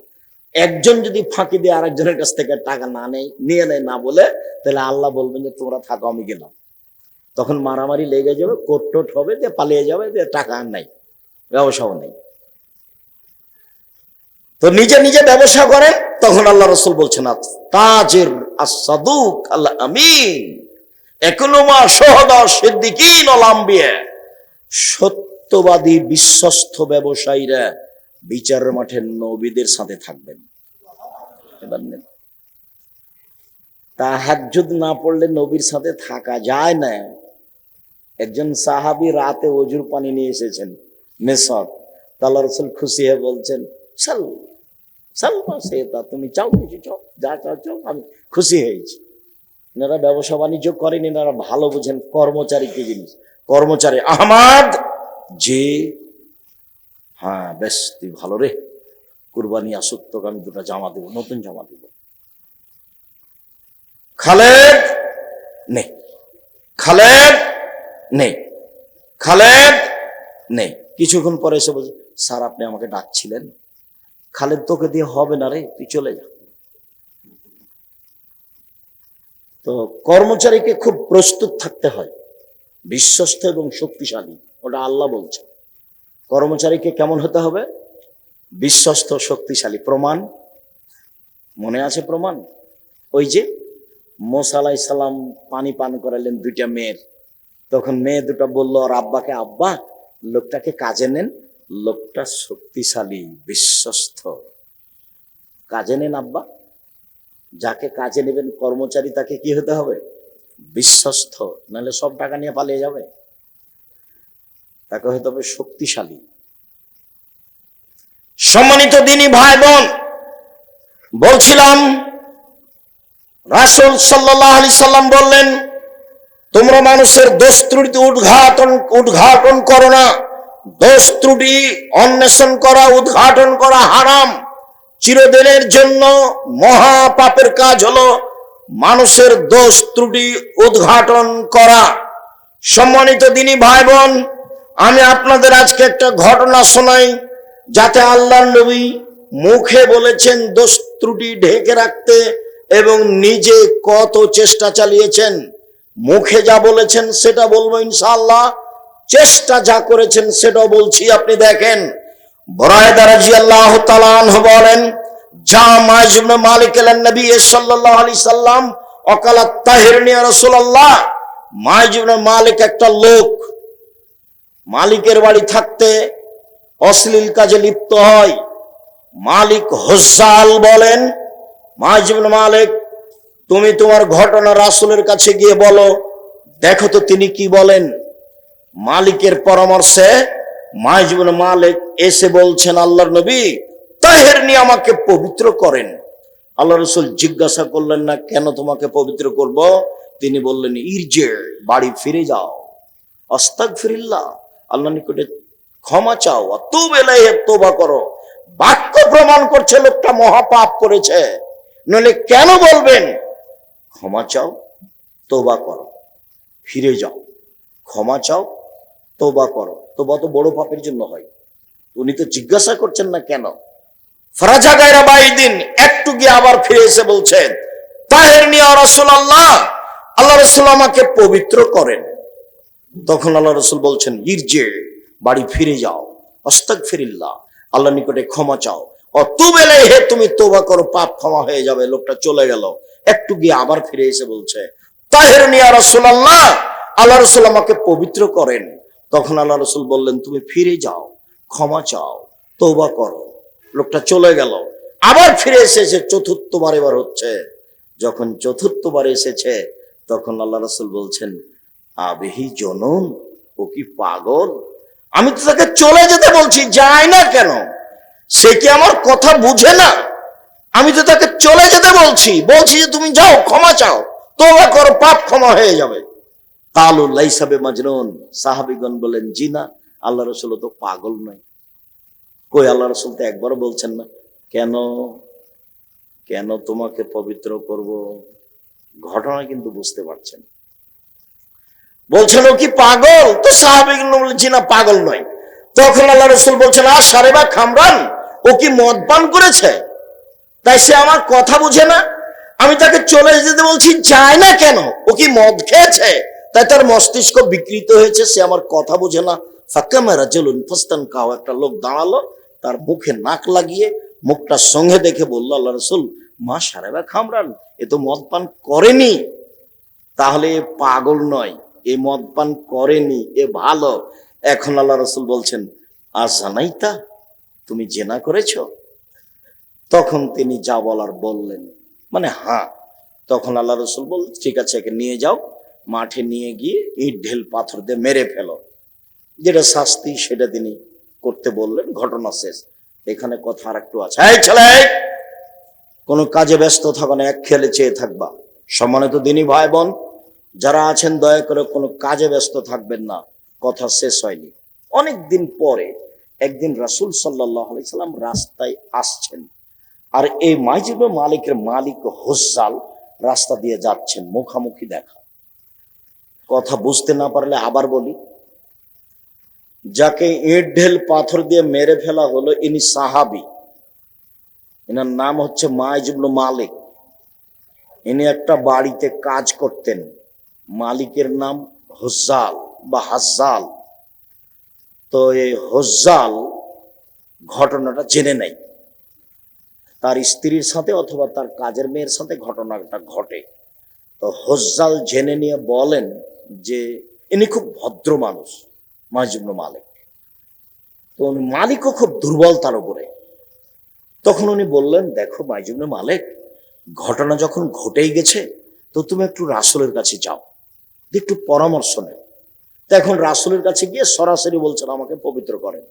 একজন যদি ফাঁকি দিয়ে আরেকজনের কাছ থেকে টাকা না নেয়, নিয়ে নেয় না বলে, তাহলে আল্লাহ বলবেন যে তোমরা থাকো, আমি গেলাম। তখন মারামারি লেগে যাবে, কোর্ট টোট হবে, দিয়ে পালিয়ে যাবে, দিয়ে টাকা আর নাই, ব্যবসাও নেই। তো নিজে নিজে ব্যবসা করেন। তখন আল্লাহ রাসূল বলছেন, তাজির আস-সাদুক আল আমিন ইয়াকুনুমা শুহাদা সিদ্দিকিন ওয়াল আম্বিয়া, সত্যবাদী বিশ্বস্ত ব্যবসায়ীরা বিচারের মাঠে নবীদের সাথে থাকবেন। এবার তাহাজ্জুদ না পড়লে নবীর সাথে থাকা যায় না। একজন সাহাবী রাতে ওজুর পানি নিয়ে এসেছেন মেসর, আল্লাহ রাসূল খুশি হয়ে বলছেন, সাল সালমা সেতা, তুমি চাও কিছু চাও, যা চাচ্ছ আমি খুশি হয়েছি। এনারা ব্যবসা বাণিজ্য করেন, এনারা ভালো বুঝেন কর্মচারী কি জিনিস। কর্মচারী আহমাদ, জি হ্যাঁ বেশ তুই ভালো রে, কুরবানি আসুক তোকে আমি দুটো জামা দেবো, নতুন জামা দেবো। খালেদ নেই, খালেদ নেই, খালেদ নেই। কিছুক্ষণ পরে এসে বলছে, স্যার আপনি আমাকে ডাকছিলেন। খালেদ তোকে দিয়ে হবে না রে, তুই চলে যা। তো কর্মচারীকে খুব প্রস্তুত থাকতে হয়, বিশ্বস্ত এবং শক্তিশালী, ওটা আল্লাহ বলছে। কর্মচারীকে কেমন হতে হবে? বিশ্বস্ত শক্তিশালী। প্রমাণ মনে আছে? প্রমাণ ওই যে মুসা আলাইহিস সালাম পানি পান করালেন দুইটা মেয়ের, তখন মেয়ে দুটা বলল আর আব্বাকে, আব্বা লোকটাকে কাজে নেন, লোকটা শক্তিশালী বিশ্বস্ত, কাজে নেন আব্বা। যাকে কাজে নেবেন কর্মচারী তাকে কি হতে হবে? বিশ্বস্ত, নাহলে সব টাকা নিয়ে পালিয়ে যাবে। তাকে হতে হবে শক্তিশালী। সম্মানিত দিনী ভাই বোন, বলছিলাম রাসূল সাল্লাল্লাহু আলাইহি সাল্লাম বললেন, তোমরা মানুষের দোষ ত্রুটি উদ্ঘাটন করো না। দোষ ত্রুটি অন্বেষণ করা, উদ্ঘাটন করা হারাম। চিরদিনের জন্য মহা পাপের কাজ হলো মানুষের দোষ ত্রুটি উদ্ঘাটন করা। সম্মানিত দিনী ভাই বোন, আমি আপনাদের আজকে একটা ঘটনা শোনাই, যাতে আল্লাহর নবী মুখে বলেছেন দোষ ত্রুটি ঢেকে রাখতে এবং নিজে কত চেষ্টা চালিয়েছেন। মুখে যা বলেছেন সেটা বলবো ইনশাআল্লাহ, চেষ্টা যা করেছেন সেটাও বলছি। আপনি দেখেন, বুরায়দা রাদিয়াল্লাহু তাআলা আনহু বলেন, যা মাইজ ইবনে মালিক এলেন নবী সাল্লাল্লাহু আলাইহি সাল্লাম ওয়াকালাত তাহিরনি ইয়া রাসূলুল্লাহ। মাইজ ইবনে মালিক একটা লোক, মালিকের বাড়ি থাকতে অশ্লীল কাজে লিপ্ত হয়। মালিক হুজ্জাল বলেন, মাইজ ইবনে মালিক তুমি তোমার ঘটনা রাসূলের কাছে গিয়ে বলো, দেখো তো তিনি কি বলেন। মালিকের পরামর্শে মাইজ ইবনে মালিক এসে বলছেন, আল্লাহর নবী তাহেরনি আমাকে পবিত্র করেন। আল্লাহ রাসূল জিজ্ঞাসা করলেন না কেন তোমাকে পবিত্র করব? তিনি বললেন, ইরজে বাড়ি ফিরে যাও, আস্তাগফিরুল্লাহ আল্লাহর নিকটে ক্ষমা চাও, তুব ইলাইহি তওবা করো। বাক্য প্রমাণ করছে লোকটা মহাপাপ করেছে, নইলে কেন বলবেন ক্ষমা চাও, তওবা করো, ফিরে যাও, ক্ষমা চাও, তওবা করো। তওবা তো বড় পাপের জন্য হয়। উনি তো জিজ্ঞাসা করছেন না কেন। ফরাজা গায়রা বাইদিন, একটু গিয়ে আবার ফিরে এসে বলছেন, তাহেরনি ইয়া রাসূলুল্লাহ, আল্লাহ রাসূল আমাকে পবিত্র করেন। তখন আল্লাহ রাসূল বলছেন, ইরজে বাড়ি ফিরে যাও, আস্তাগফিরুল্লাহ আল্লাহর নিকটে ক্ষমা চাও, তুব ইলাইহি তুমি তওবা করো, পাপ ক্ষমা হয়ে যাবে। লোকটা চলে গেল, একটু গিয়ে আবার ফিরে এসে বলছে, তাহেরনি ইয়া রাসূলুল্লাহ, আল্লাহ রাসূল আমাকে পবিত্র করেন। তখন আল্লাহ রাসূল বললেন, তুমি ফিরে যাও, ক্ষমা চাও, তওবা করো। লোকটা চলে গেল, আবার ফিরে এসেছে, চতুর্থবার এবার হচ্ছে। যখন চতুর্থবার এসেছে তখন আল্লাহ রাসূল বলছেন, আবেহি জনন, ও কি পাগল? আমি তো তাকে চলে যেতে বলছি, যায় না কেন? সে কি আমার কথা বুঝে না? আমি তো তাকে চলে যেতে বলছি, বলছি যে তুমি যাও, ক্ষমা চাও, তওবা করো, পাপ ক্ষমা হয়ে যাবে। কালু লাইসা বিমাজনুন, সাহাবীগণ বলেন, জি না, আল্লাহ রাসূল তো পাগল নয়। কই, আল্লাহ রাসূল তো একবারও বলছেন না। কেন? কেন তোমাকে পবিত্র করব? ঘটনা কিন্তু বুঝতে পারছেন। বলছেন ও কি পাগল? তো সাহাবীগণ বলেন, জি না, পাগল নয়। তখন আল্লাহ রাসূল বলছেন, আশারেবা খামরান, ও কি মদ পান করেছে? তাই সে আমার কথা বুঝে না। আমি তাকে চলে যেতে বলছি, যায় না কেন? ও কি মদ খেয়েছে? তাই তার মস্তিষ্ক বিকৃত হয়েছে, সে আমার কথা বুঝে না। ফাকামা রাজুলুন ফাস্তানকাও, একটা লোক দাঁড়ালো, তার মুখে নাক লাগিয়ে মুখটা সঙ্গে দেখে বলল, আল্লাহ রাসূল মা শারাবা খামরান, এ তো মদ পান করেনি। তাহলে এ পাগল নয়, এ মদ পান করেনি, এ ভালো। এখন আল্লাহ রাসূল বলছেন, আজানাইতা, তুমি জেনা করেছ? তখন তিনি যা বলার বললেন, মানে হ্যাঁ। তখন আল্লাহ রাসূল বল, ঠিক আছে, একে নিয়ে যাও, মাঠে নিয়ে গিয়ে ইট ঢেল পাথর দিয়ে মেরে ফেলো। যেটা শাস্তি সেটা তিনি করতে বললেন, ঘটনা শেষ। এখানে কথা আর একটু আছে। এই ছেলে, কোনো কাজে ব্যস্ত থাকো না, এক খেলে চেয়ে থাকবা। সম্মানিত দিনী ভাই বোন যারা আছেন, দয়া করে কোনো কাজে ব্যস্ত থাকবেন না। কথা শেষ হয়নি। অনেক দিন পরে একদিন রাসূল সাল্লাল্লাহু আলাইহি সাল্লাম রাস্তায় আসছেন, আর এই মাইজ ইবনে মালিকের মালিক হুজ্জাল রাস্তা দিয়ে যাচ্ছেন, মুখামুখি দেখা। কথা বুঝতে না পারলে আবার বলি, যাকে ইট ঢেল পাথর দিয়ে মেরে ফেলা হলো ইনি সাহাবী, এনার নাম হচ্ছে মাইজ ইবনে মালিক। ইনি একটা বাড়িতে কাজ করতেন, মালিকের নাম হুজ্জাল বা হাজ্জাল। তো এই হুজ্জাল ঘটনাটা জেনে নেয়, তার স্ত্রীর সাথে অথবা তার কাজের মেয়ের সাথে ঘটনাটা ঘটে। তো হুজ্জাল জেনে নিয়ে বলেন যে ইনি খুব ভদ্র মানুষ, মাইজ ইবনে মালিক। তো উনি মালিকও খুব দুর্বল তার উপরে। তখন উনি বললেন, দেখো মাইজ ইবনে মালিক, ঘটনা যখন ঘটেই গেছে তো তুমি একটু রাসূলের কাছে যাও, একটু পরামর্শ নেও। তো এখন রাসূলের কাছে গিয়ে সরাসরি বলছেন আমাকে পবিত্র করেন।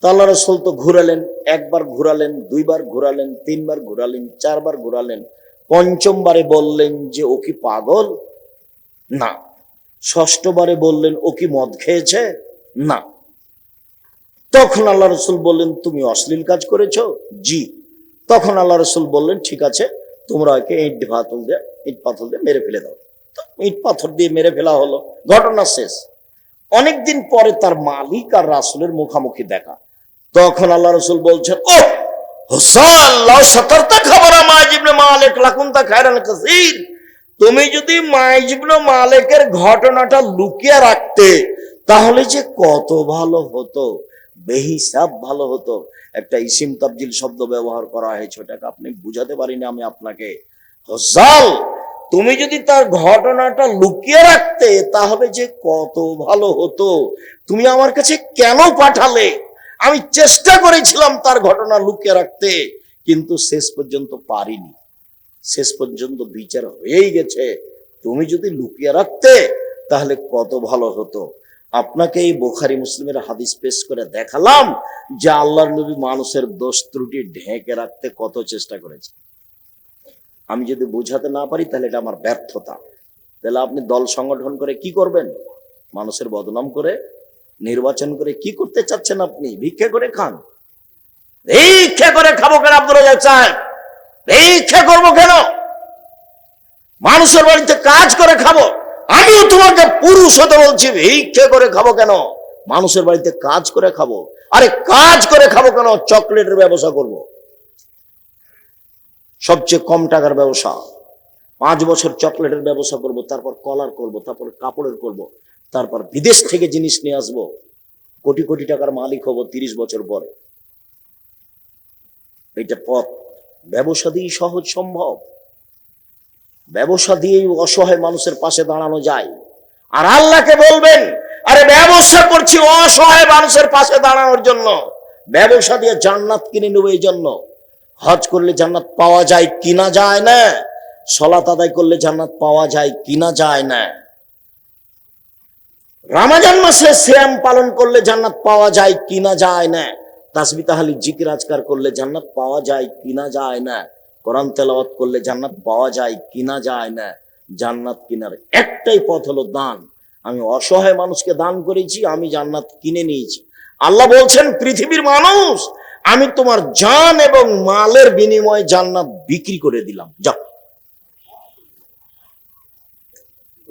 তো আল্লাহ রাসূল তো ঘুরালেন, একবার ঘুরালেন, দুইবার ঘুরালেন, তিনবার ঘুরালেন, চারবার ঘুরালেন। পঞ্চমবারে বললেন যে ও কি পাগল? না। ষষ্ঠবারে বললেন ও কি মদ খেয়েছে? না। তখন আল্লাহ রাসূল বললেন, তুমি অশ্লীল কাজ করেছো? জি। তখন আল্লাহ রাসূল বললেন, ঠিক আছে, তোমরা একে ইট পাথর দিয়ে মেরে ফেলে দাও। তো ইট পাথর দিয়ে মেরে ফেলা হলো, ঘটনা শেষ। অনেকদিন পরে তার মালিক আর রাসূলের মুখামুখি দেখা। তখন আল্লাহ রাসূল বলছেন, ও হুজ্জাল, লাউ সাতারতা খাবারা মাইজ ইবনে মালিক লাকুনতা খায়রান কাসীর। তুমি যদি মাইজ ইবনে মালিকের ঘটনাটা লুকিয়ে রাখতে তাহলে যে কত ভালো হতো, বেহিসাব ভালো হতো। একটা ইসিম তাবজিল শব্দ ব্যবহার করা হয়েছে, ওটাকে আপনি বুঝাতে পারিনি আমি আপনাকে। হুজ্জাল, তুমি যদি তার ঘটনাটা লুকিয়ে রাখতে তাহলে যে কত ভালো হতো। তুমি আমার কাছে কেন পাঠালে? আমি চেষ্টা করেছিলাম তার ঘটনা লুকিয়ে রাখতে, কিন্তু শেষ পর্যন্ত পারিনি। শেষ পর্যন্ত বিচার হয়েই গেছে। তুমি যদি লুকিয়ে রাখতে তাহলে কত ভালো হতো। আপনাকে এই বুখারী মুসলিমের হাদিস পেশ করে দেখালাম যে আল্লাহর নবী মানুষের দোষ ত্রুটি ঢেকে রাখতে কত চেষ্টা করেছে। আমি যদি বোঝাতে না পারি তাহলে এটা আমার ব্যর্থতা। তাহলে আপনি দল সংগঠন করে কি করবেন? মানুষের বদনাম করে, নির্বাচন করে কি করতে চাচ্ছেন আপনি? ভিক্ষা করে খান। ভিক্ষা করে খাবো কেন আব্দুল রাজ্জাক সাহেব? ভিক্ষা করবো কেন? মানুষের বাড়িতে কাজ করে খাবো। আমিও তোমাকে পুরুষ হতে বলছি, ভিক্ষা করে খাবো কেন? মানুষের বাড়িতে কাজ করে খাবো। আরে কাজ করে খাবো কেন? চকলেটের ব্যবসা করব, সবচেয়ে কম টাকার ব্যবসা। 5 বছর চকলেটের ব্যবসা করব, তারপর কলার করব, তারপর কাপড়ের করব, তারপর বিদেশ থেকে জিনিস নিয়ে আসবো, কোটি কোটি টাকার মালিক হব 30 বছর পরে। এটা পথ। ব্যবসা দিয়েই সহজ সম্ভব। ব্যবসা দিয়েই অসহায় মানুষের পাশে দাঁড়ানো যায়। আর আল্লাহকে বলবেন, আরে ব্যবসা করছি অসহায় মানুষের পাশে দাঁড়ানোর জন্য, ব্যবসা দিয়ে জান্নাত কিনে নেবো এই জন্য। হজ করলে জান্নাত পাওয়া যায় কিনা যায় না, সালাত আদায় করলে জান্নাত পাওয়া যায় কিনা যায় না, রমজান মাসে সিয়াম পালন করলে জান্নাত পাওয়া যায় কিনা যায় না, তাসবিহ তাহলিল জিকির আজকার করলে জান্নাত পাওয়া যায় কিনা যায় না, কোরআন তেলাওয়াত করলে জান্নাত পাওয়া যায় কিনা যায় না। জান্নাত কিনার একটাই পথ হলো দান। আমি অসহায় মানুষকে দান করেছি, আমি জান্নাত কিনে নিয়েছি। আল্লাহ বলছেন, পৃথিবীর মানুষ, আমি তোমার জান এবং মালের বিনিময়ে জান্নাত বিক্রি করে দিলাম, যাও।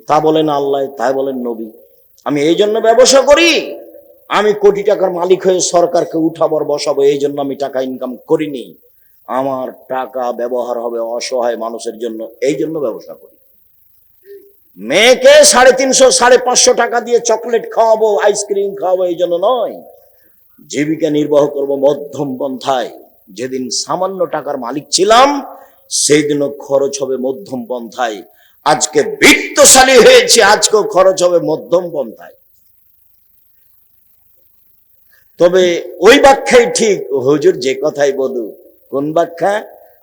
তা বলেন আল্লাহ, তাই বলেন নবী। আমি এই জন্য ব্যবসা করি, আমি কোটি টাকার মালিক হয়ে সরকারকে উঠাবো বসাবো এই জন্য আমি টাকা ইনকাম করিনি। আমার টাকা ব্যবহার হবে অসহায় মানুষের জন্য, এই জন্য ব্যবসা করি। মেয়েকে 350 550 টাকা দিয়ে চকলেট খাওয়াবো, আইসক্রিম খাওয়াবো এই জন্য নয়। জীবিকা নির্বাহ করব মধ্যম পন্থায়। যেদিন সামান্য টাকার মালিক ছিলাম সেই দিনও খরচ হবে মধ্যম পন্থায়। আজকে বিত্তশালী হয়েছে, আজকেও খরচ হবে মধ্যম পন্থায়। তবে ওই ব্যাখ্যাই ঠিক, হুজুর যে কথাই বলুন। কোন ব্যাখ্যা?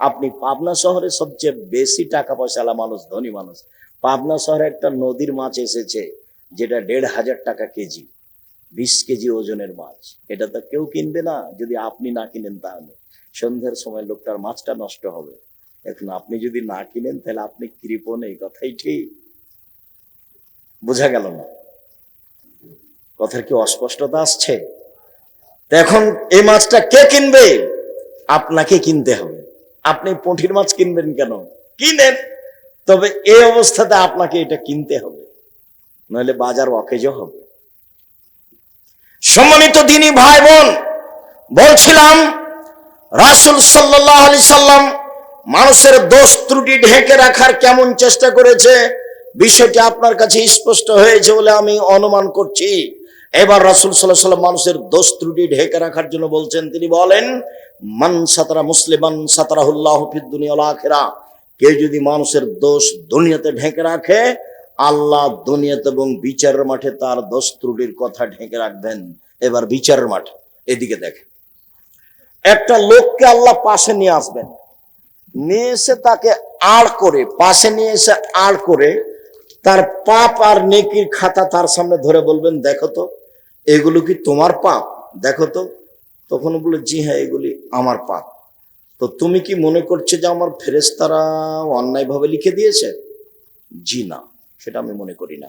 আপনি পাবনা শহরে সবচেয়ে বেশি টাকা পয়সাওয়ালা মানুষ, ধনী মানুষ। পাবনা শহরে একটা নদীর মাছ এসেছে যেটা 1500 টাকা কেজি, 20 কেজি ওজনের মাছ। এটা তো কেউ কিনবে না যদি আপনি না কিনেন। তাহলে সন্ধ্যার সময় লোকটার মাছটা নষ্ট হবে। এখন আপনি যদি না কিনেন তাহলে আপনি কৃপণ, এই কথাই ঠিক। বোঝা গেল না? কথার কি অস্পষ্টতা আসছে? এখন এই মাছটা কে কিনবে? আপনাকে কিনতে হবে। আপনি পুঁটির মাছ কিনবেন কেন? কিনেন, তবে এই অবস্থাতে আপনাকে এটা কিনতে হবে, নইলে বাজার অকেজ হবে। সম্মানিত দ্বীনি ভাই বোন, বলছিলাম রাসূল সাল্লাল্লাহু আলাইহি সাল্লাম মানুষের দোষ ত্রুটি ঢেকে রাখার কেমন চেষ্টা করেছে, বিষয়টি আপনার কাছে স্পষ্ট হয়েছে বলে আমি অনুমান করছি। এবার রাসূল সাল্লাল্লাহু আলাইহি সাল্লাম মানুষের দোষ ত্রুটি ঢেকে রাখার জন্য বলছেন। তিনি বলেন, মান সাতারা মুসলিমান সাতারাহুল্লাহু ফিদ দুনিয়া ওয়াল আখিরা। কেউ যদি মানুষের দোষ দুনিয়াতে ঢেকে রাখে, আল্লাহ দুনিয়াতে এবং বিচারের মাঠে তার দোষ ত্রুটির কথা ঢেকে রাখবেন। এবার বিচারের মাঠে এদিকে দেখেন, একটা লোককে আল্লাহ পাশে নিয়ে আসবেন, নিয়ে এসে তাকে আড় করে, পাশে নিয়ে এসে আড় করে তার পাপ আর নেকির খাতা তার সামনে ধরে বলবেন, দেখো তো এগুলো কি তোমার পাপ, দেখো তো। তখন বলে, জি হ্যাঁ, এগুলি আমার পাপ। তো তুমি কি মনে করছো যে আমার ফেরেশতারা অন্যায়ভাবে লিখে দিয়েছে? জি না, সেটা আমি মনে করি না।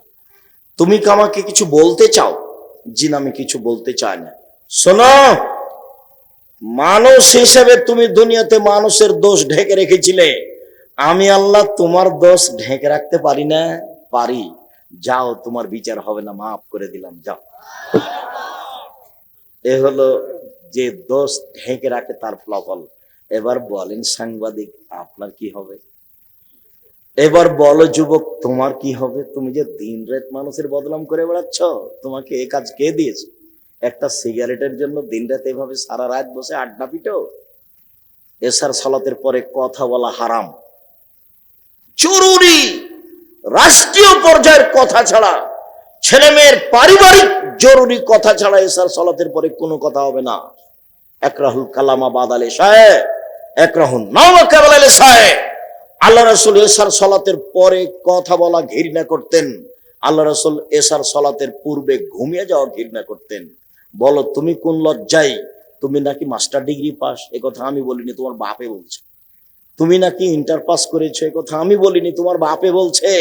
তুমি কি আমাকে কিছু বলতে চাও? জি না, আমি কিছু বলতে চাই না। শোনো, মানুষ হিসেবে তুমি দুনিয়াতে মানুষের দোষ ঢেকে রেখেছিলে, আমি আল্লাহ তোমার দোষ ঢেকে রাখতে পারি না? পারি। যাও, তোমার বিচার হবে না, মাফ করে দিলাম, যাও। এ হলো যে দোষ ঢেকে রাখে তার ফলাফল। এবার বলেন সাংবাদিক, আপনার কি হবে? এবার বলো যুবক, তোমার কি হবে? তুমি যে দিন রাত মানুষের বদনাম করে বেড়াচ্ছ, তোমাকে এ কাজ কে দিয়েছে? একটা সিগারেটের জন্য দিন রাত এভাবে সারা রাত বসে আড্ডা পিটো? এশার সালাতের পরে কথা বলা হারাম। জরুরি রাষ্ট্রীয় পর্যায়ের কথা ছাড়া, ছেলে মেয়ের পারিবারিক জরুরি কথা ছাড়া এশার সালাতের পরে কোনো কথা হবে না। একরাহুল কালামা বাদালে শায়ে, একরাহুন নাওয়া কাবালালে শায়ে। আল্লাহ রাসূল এশার সালাতের পরে কথা বলা ঘৃণা করতেন। আল্লাহ রাসূল এশার সালাতের পূর্বে ঘুমিয়ে যাওয়া ঘৃণা করতেন। বলো, তুমি কোন লজ্জায়? তুমি নাকি মাস্টার ডিগ্রি পাস, এ কথা আমি বলিনি, তোমার বাপে বলছে। তুমি নাকি ইন্টার পাস করেছো, এ কথা আমি বলিনি, তোমার বাপে বলছে।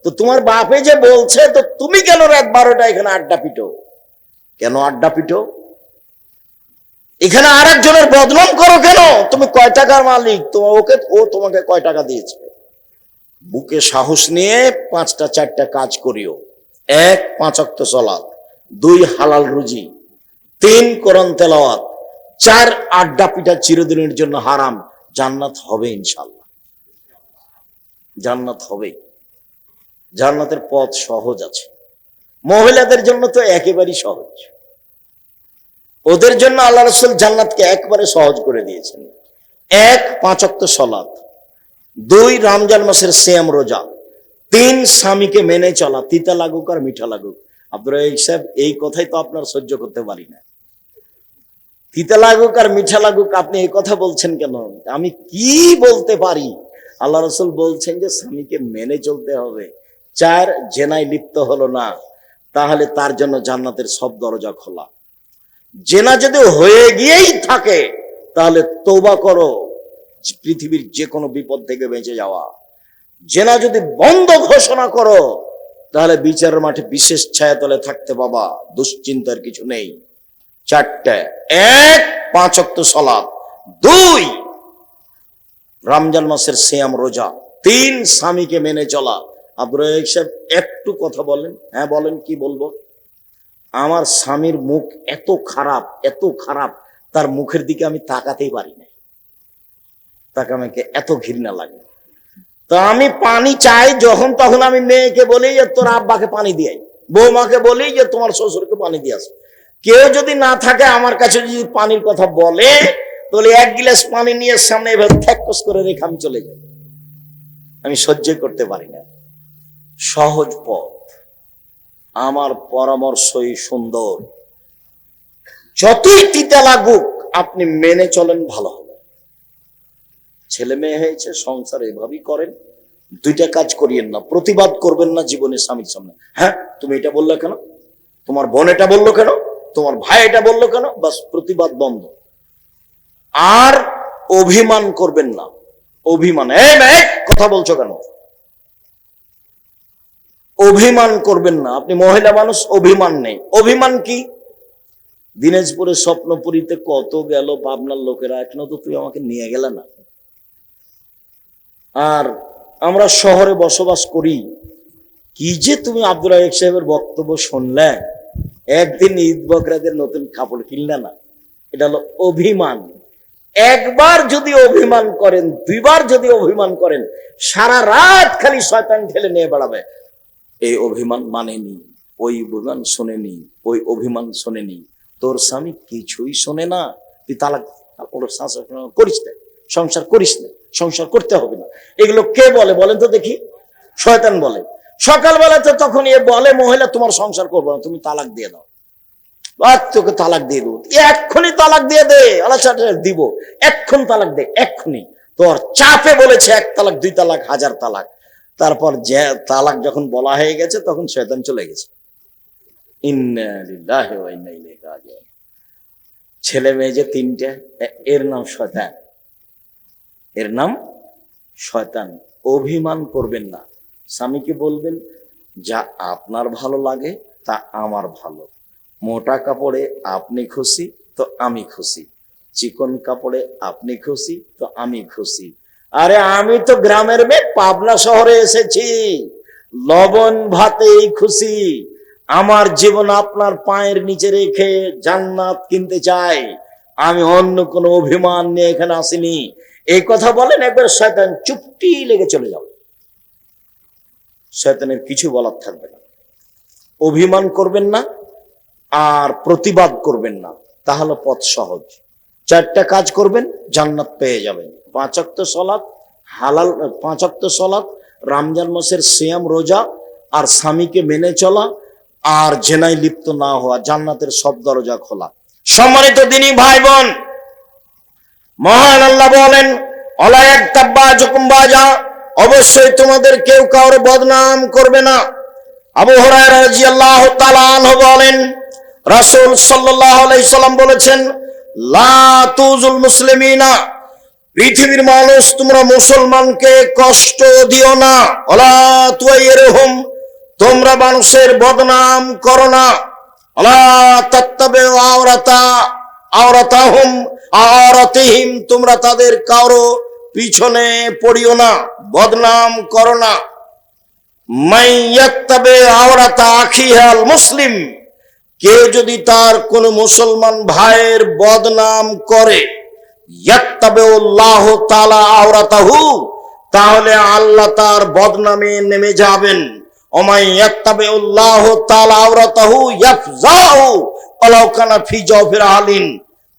তো তোমার বাপে যে বলছে, তো তুমি কেন রাত 12টা এখানে আড্ডা পিটো? কেন আড্ডা পিটো? এখানে আরেকজনের বদনাম করো কেন? তুমি কয় টাকার মালিক? ও তোমাকে কয় টাকা দিয়েছে? বুকে সাহস নিয়ে 5টা 4টা কাজ করিও। 1, 5 ওয়াক্ত সালাত, 2, হালাল রুজি, 3, কোরআন তেলাওয়াত, 4, আড্ডা পিটা চিরদিনের জন্য হারাম। জান্নাত হবে ইনশাআল্লাহ, জান্নাত হবে। জান্নাতের পথ সহজ আছে। মহিলাদের জন্য তো একেবারেই সহজ। ওদের জন্য আল্লাহ রাসূল জান্নাতকে একবারে সহজ করে দিয়েছেন। 1, 5 ওয়াক্ত সালাত, 2, রমজান মাসের সিয়াম রোজা, 3, স্বামীকে মেনে চলা, তিতা লাগুক আর মিঠা লাগুক। আব্দুর রাজ্জাক সাহেব, এই কথাই তো আপনার সহ্য করতে পারি না। তিতা লাগুক আর মিঠা লাগুক, আপনি এই কথা বলছেন কেন? আমি কি বলতে পারি? আল্লাহ রাসূল বলছেন যে স্বামীকে মেনে চলতে হবে। 4, জেনায় লিপ্ত হলো না, তাহলে তার জন্য জান্নাতের সব দরজা খোলা। জেনা যদি হয়ে গিয়েই থাকে, তাহলে তওবা করো, পৃথিবীর যে কোনো বিপদ থেকে বেঁচে যাওয়া। জেনা যদি বন্ধ ঘোষণা করো, তাহলে বিচারের মাঠে বিশেষ ছায়াতলে থাকতে পাবা, দুশ্চিন্তার কিছু নেই। 4টা, 1, 5 ওয়াক্ত সালাত, 2, রমজান মাসের সিয়াম রোজা, 3, স্বামীকে মেনে চলা। আব্দুর রাজ্জাক সাহেব, একটু কথা বলেন। হ্যাঁ বলেন, কি বলবো? আমার স্বামীর মুখ এত খারাপ, এত খারাপ, তার মুখের দিকে আমি তাকাতেই পারি না, তাকে আমাকে এত ঘৃণা লাগে। তো আমি পানি চাই যখন, তখন আমি মেয়েকে বলি যে তোর আব্বাকে পানি দিয়ে, বৌমাকে বলি যে তোমার শ্বশুরকে পানি দিয়ে আসো। কেউ যদি না থাকে আমার কাছে, যদি পানির কথা বলে, তাহলে 1 গ্লাস পানি নিয়ে সামনে এভাবে ঠ্যাকস করে রেখে আমি চলে যাই। আমি সহ্য করতে পারি না। সহজ পথ, আমার পরামর্শই সুন্দর। যতই তিতা লাগুক আপনি মেনে চলেন, ভালো হবে। ছেলে মেয়ে হয়েছে, সংসার এভাবেই করেন। 2টা কাজ করিয়েন না, প্রতিবাদ করবেন না জীবনে স্বামীর সামনে। হ্যাঁ, তুমি এটা বললে কেন? তোমার বোন এটা বললো কেন? তোমার ভাই এটা বললো কেন? বাস, প্রতিবাদ বন্ধ। আর অভিমান করবেন না। অভিমান, এই মেয়ে কথা বলছো কেন? অভিমান করবেন না। আপনি মহিলা মানুষ, অভিমান নেই। অভিমান কি? দিনাজপুরে স্বপ্নপুরীতে কত গেল পাবনার লোকেরা, এখনো তো তুই আমাকে নিয়ে গেলে না। আর আমরা শহরে বসবাস করি, কি যে তুমি আব্দুল রাজাক সাহেবের বক্তব্য শুনলে, একদিন ঈদ বকরাদের নতুন কাপড় কিনলে না, এটা হলো অভিমান। একবার যদি অভিমান করেন, দুইবার যদি অভিমান করেন, সারা রাত খালি শয়তান ঠেলে নিয়ে বেড়াবে। এই অভিমান মানেনি, ওই অভিমান শোনেনি, ওই অভিমান শোনেনি। তোর স্বামী কিছুই শোনে না, তুই তালাক করিস না, সংসার করিস না, সংসার করতে হবে না। এগুলো কে বলে বলেন তো দেখি? শয়তান বলে। সকালবেলাতে তখন এ বলে মহিলা তোমার সংসার করবো না, তুমি তালাক দিয়ে দাও। তোকে তালাক দিয়ে দেবো, এক্ষুনি তালাক দিয়ে দে, আল্লাহ দিব, এক্ষুনি তালাক দে, এক্ষুনি। তোর চাপে বলেছে 1 তালাক 2 তালাক 1000 তালাক। তারপর যে তালাক যখন বলা হয়ে গেছে তখন শয়তান চলে গেছে। ইন্না লিল্লাহি ওয়া ইন্না ইলাইহি রাজিউন। ছেলে মেয়ে যে 3টে, এর নাম শয়তান, এর নাম শয়তান। অভিমান করবেন না। স্বামীকে বলবেন যা আপনার ভালো লাগে তা আমার ভালো। মোটা কাপড়ে আপনি খুশি তো আমি খুশি, চিকন কাপড়ে আপনি খুশি তো আমি খুশি। আরে আমি তো গ্রামের মেয়ে, পাবনা শহরে এসেছি, লবণ ভাতেই খুশি। আমার জীবন আপনার পায়ের নিচে রেখে জান্নাত কিনতে চাই, আমি অন্য কোনো অভিমান নিয়ে এখানে আসিনি। এই কথা বলেন, একবার শয়তান চুপটি লেগে চলে যাবে, শয়তানের কিছু বলার থাকবে না। অভিমান করবেন না আর প্রতিবাদ করবেন না, তাহলে পথ সহজ। 4টা কাজ করবেন, জান্নাত পেয়ে যাবেন। 5 ওয়াক্ত সালাত, হালাল 5 ওয়াক্ত সালাত, রমজান মাসের সিয়াম রোজা, আর স্বামীকে মেনে চলা, আর জেনায় লিপ্ত না হওয়া। জান্নাতের সব দরজা খোলা। সম্মানিত দিনী ভাই বোন, মহান আল্লাহ বলেন অলা ইয়াগতাব বাযুকুম বাযা, অবশ্যই তোমাদের কেউ কাউর বদনাম করবে না। আবু হুরায়রা রাদিয়াল্লাহু তাআলা আনহু বলেন রাসূল সাল্লাল্লাহু আলাইহি সাল্লাম বলেছেন লা তুজুল মুসলিমিনা, পৃথিবীর মানুষ তোমরা মুসলমানকে কষ্ট দিও না। ওয়ালা তুয়াইরহুম, তোমরা মানুষের বদনাম করো না। ওয়ালা তাত্তাবিউ আওরাতাহুম আওরাতিহিম, তোমরা তাদের কারো পিছনে পড়িও না, বদনাম করো না। মাইয়াত্তাবে আওরাতা আখিহাল মুসলিম, কেউ যদি তার কোন মুসলমান ভাইয়ের বদনাম করে, ইয়াত্তাবিউল্লাহু তাআলা আওরাতাহু, তাহলে আল্লাহ তার বদনামে নেমে যাবেন। ওমাই ইয়াত্তাবিউল্লাহু তাআলা আওরাতাহু ইয়াফজাহু ওয়ালাউ কানা ফি জাওফির আলিন,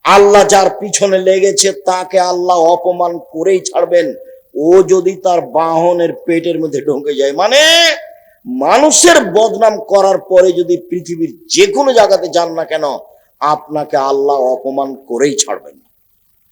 আল্লাহ যার পিছনে লেগেছে তাকে আল্লাহ অপমান করেই ছাড়বেন, ও যদি তার বাহনের পেটের মধ্যে ঢুকে যায়। মানে মানুষের বদনাম করার পরে যদি পৃথিবীর যে কোনো জায়গাতে যান না কেন, আপনাকে আল্লাহ অপমান করেই ছাড়বেন।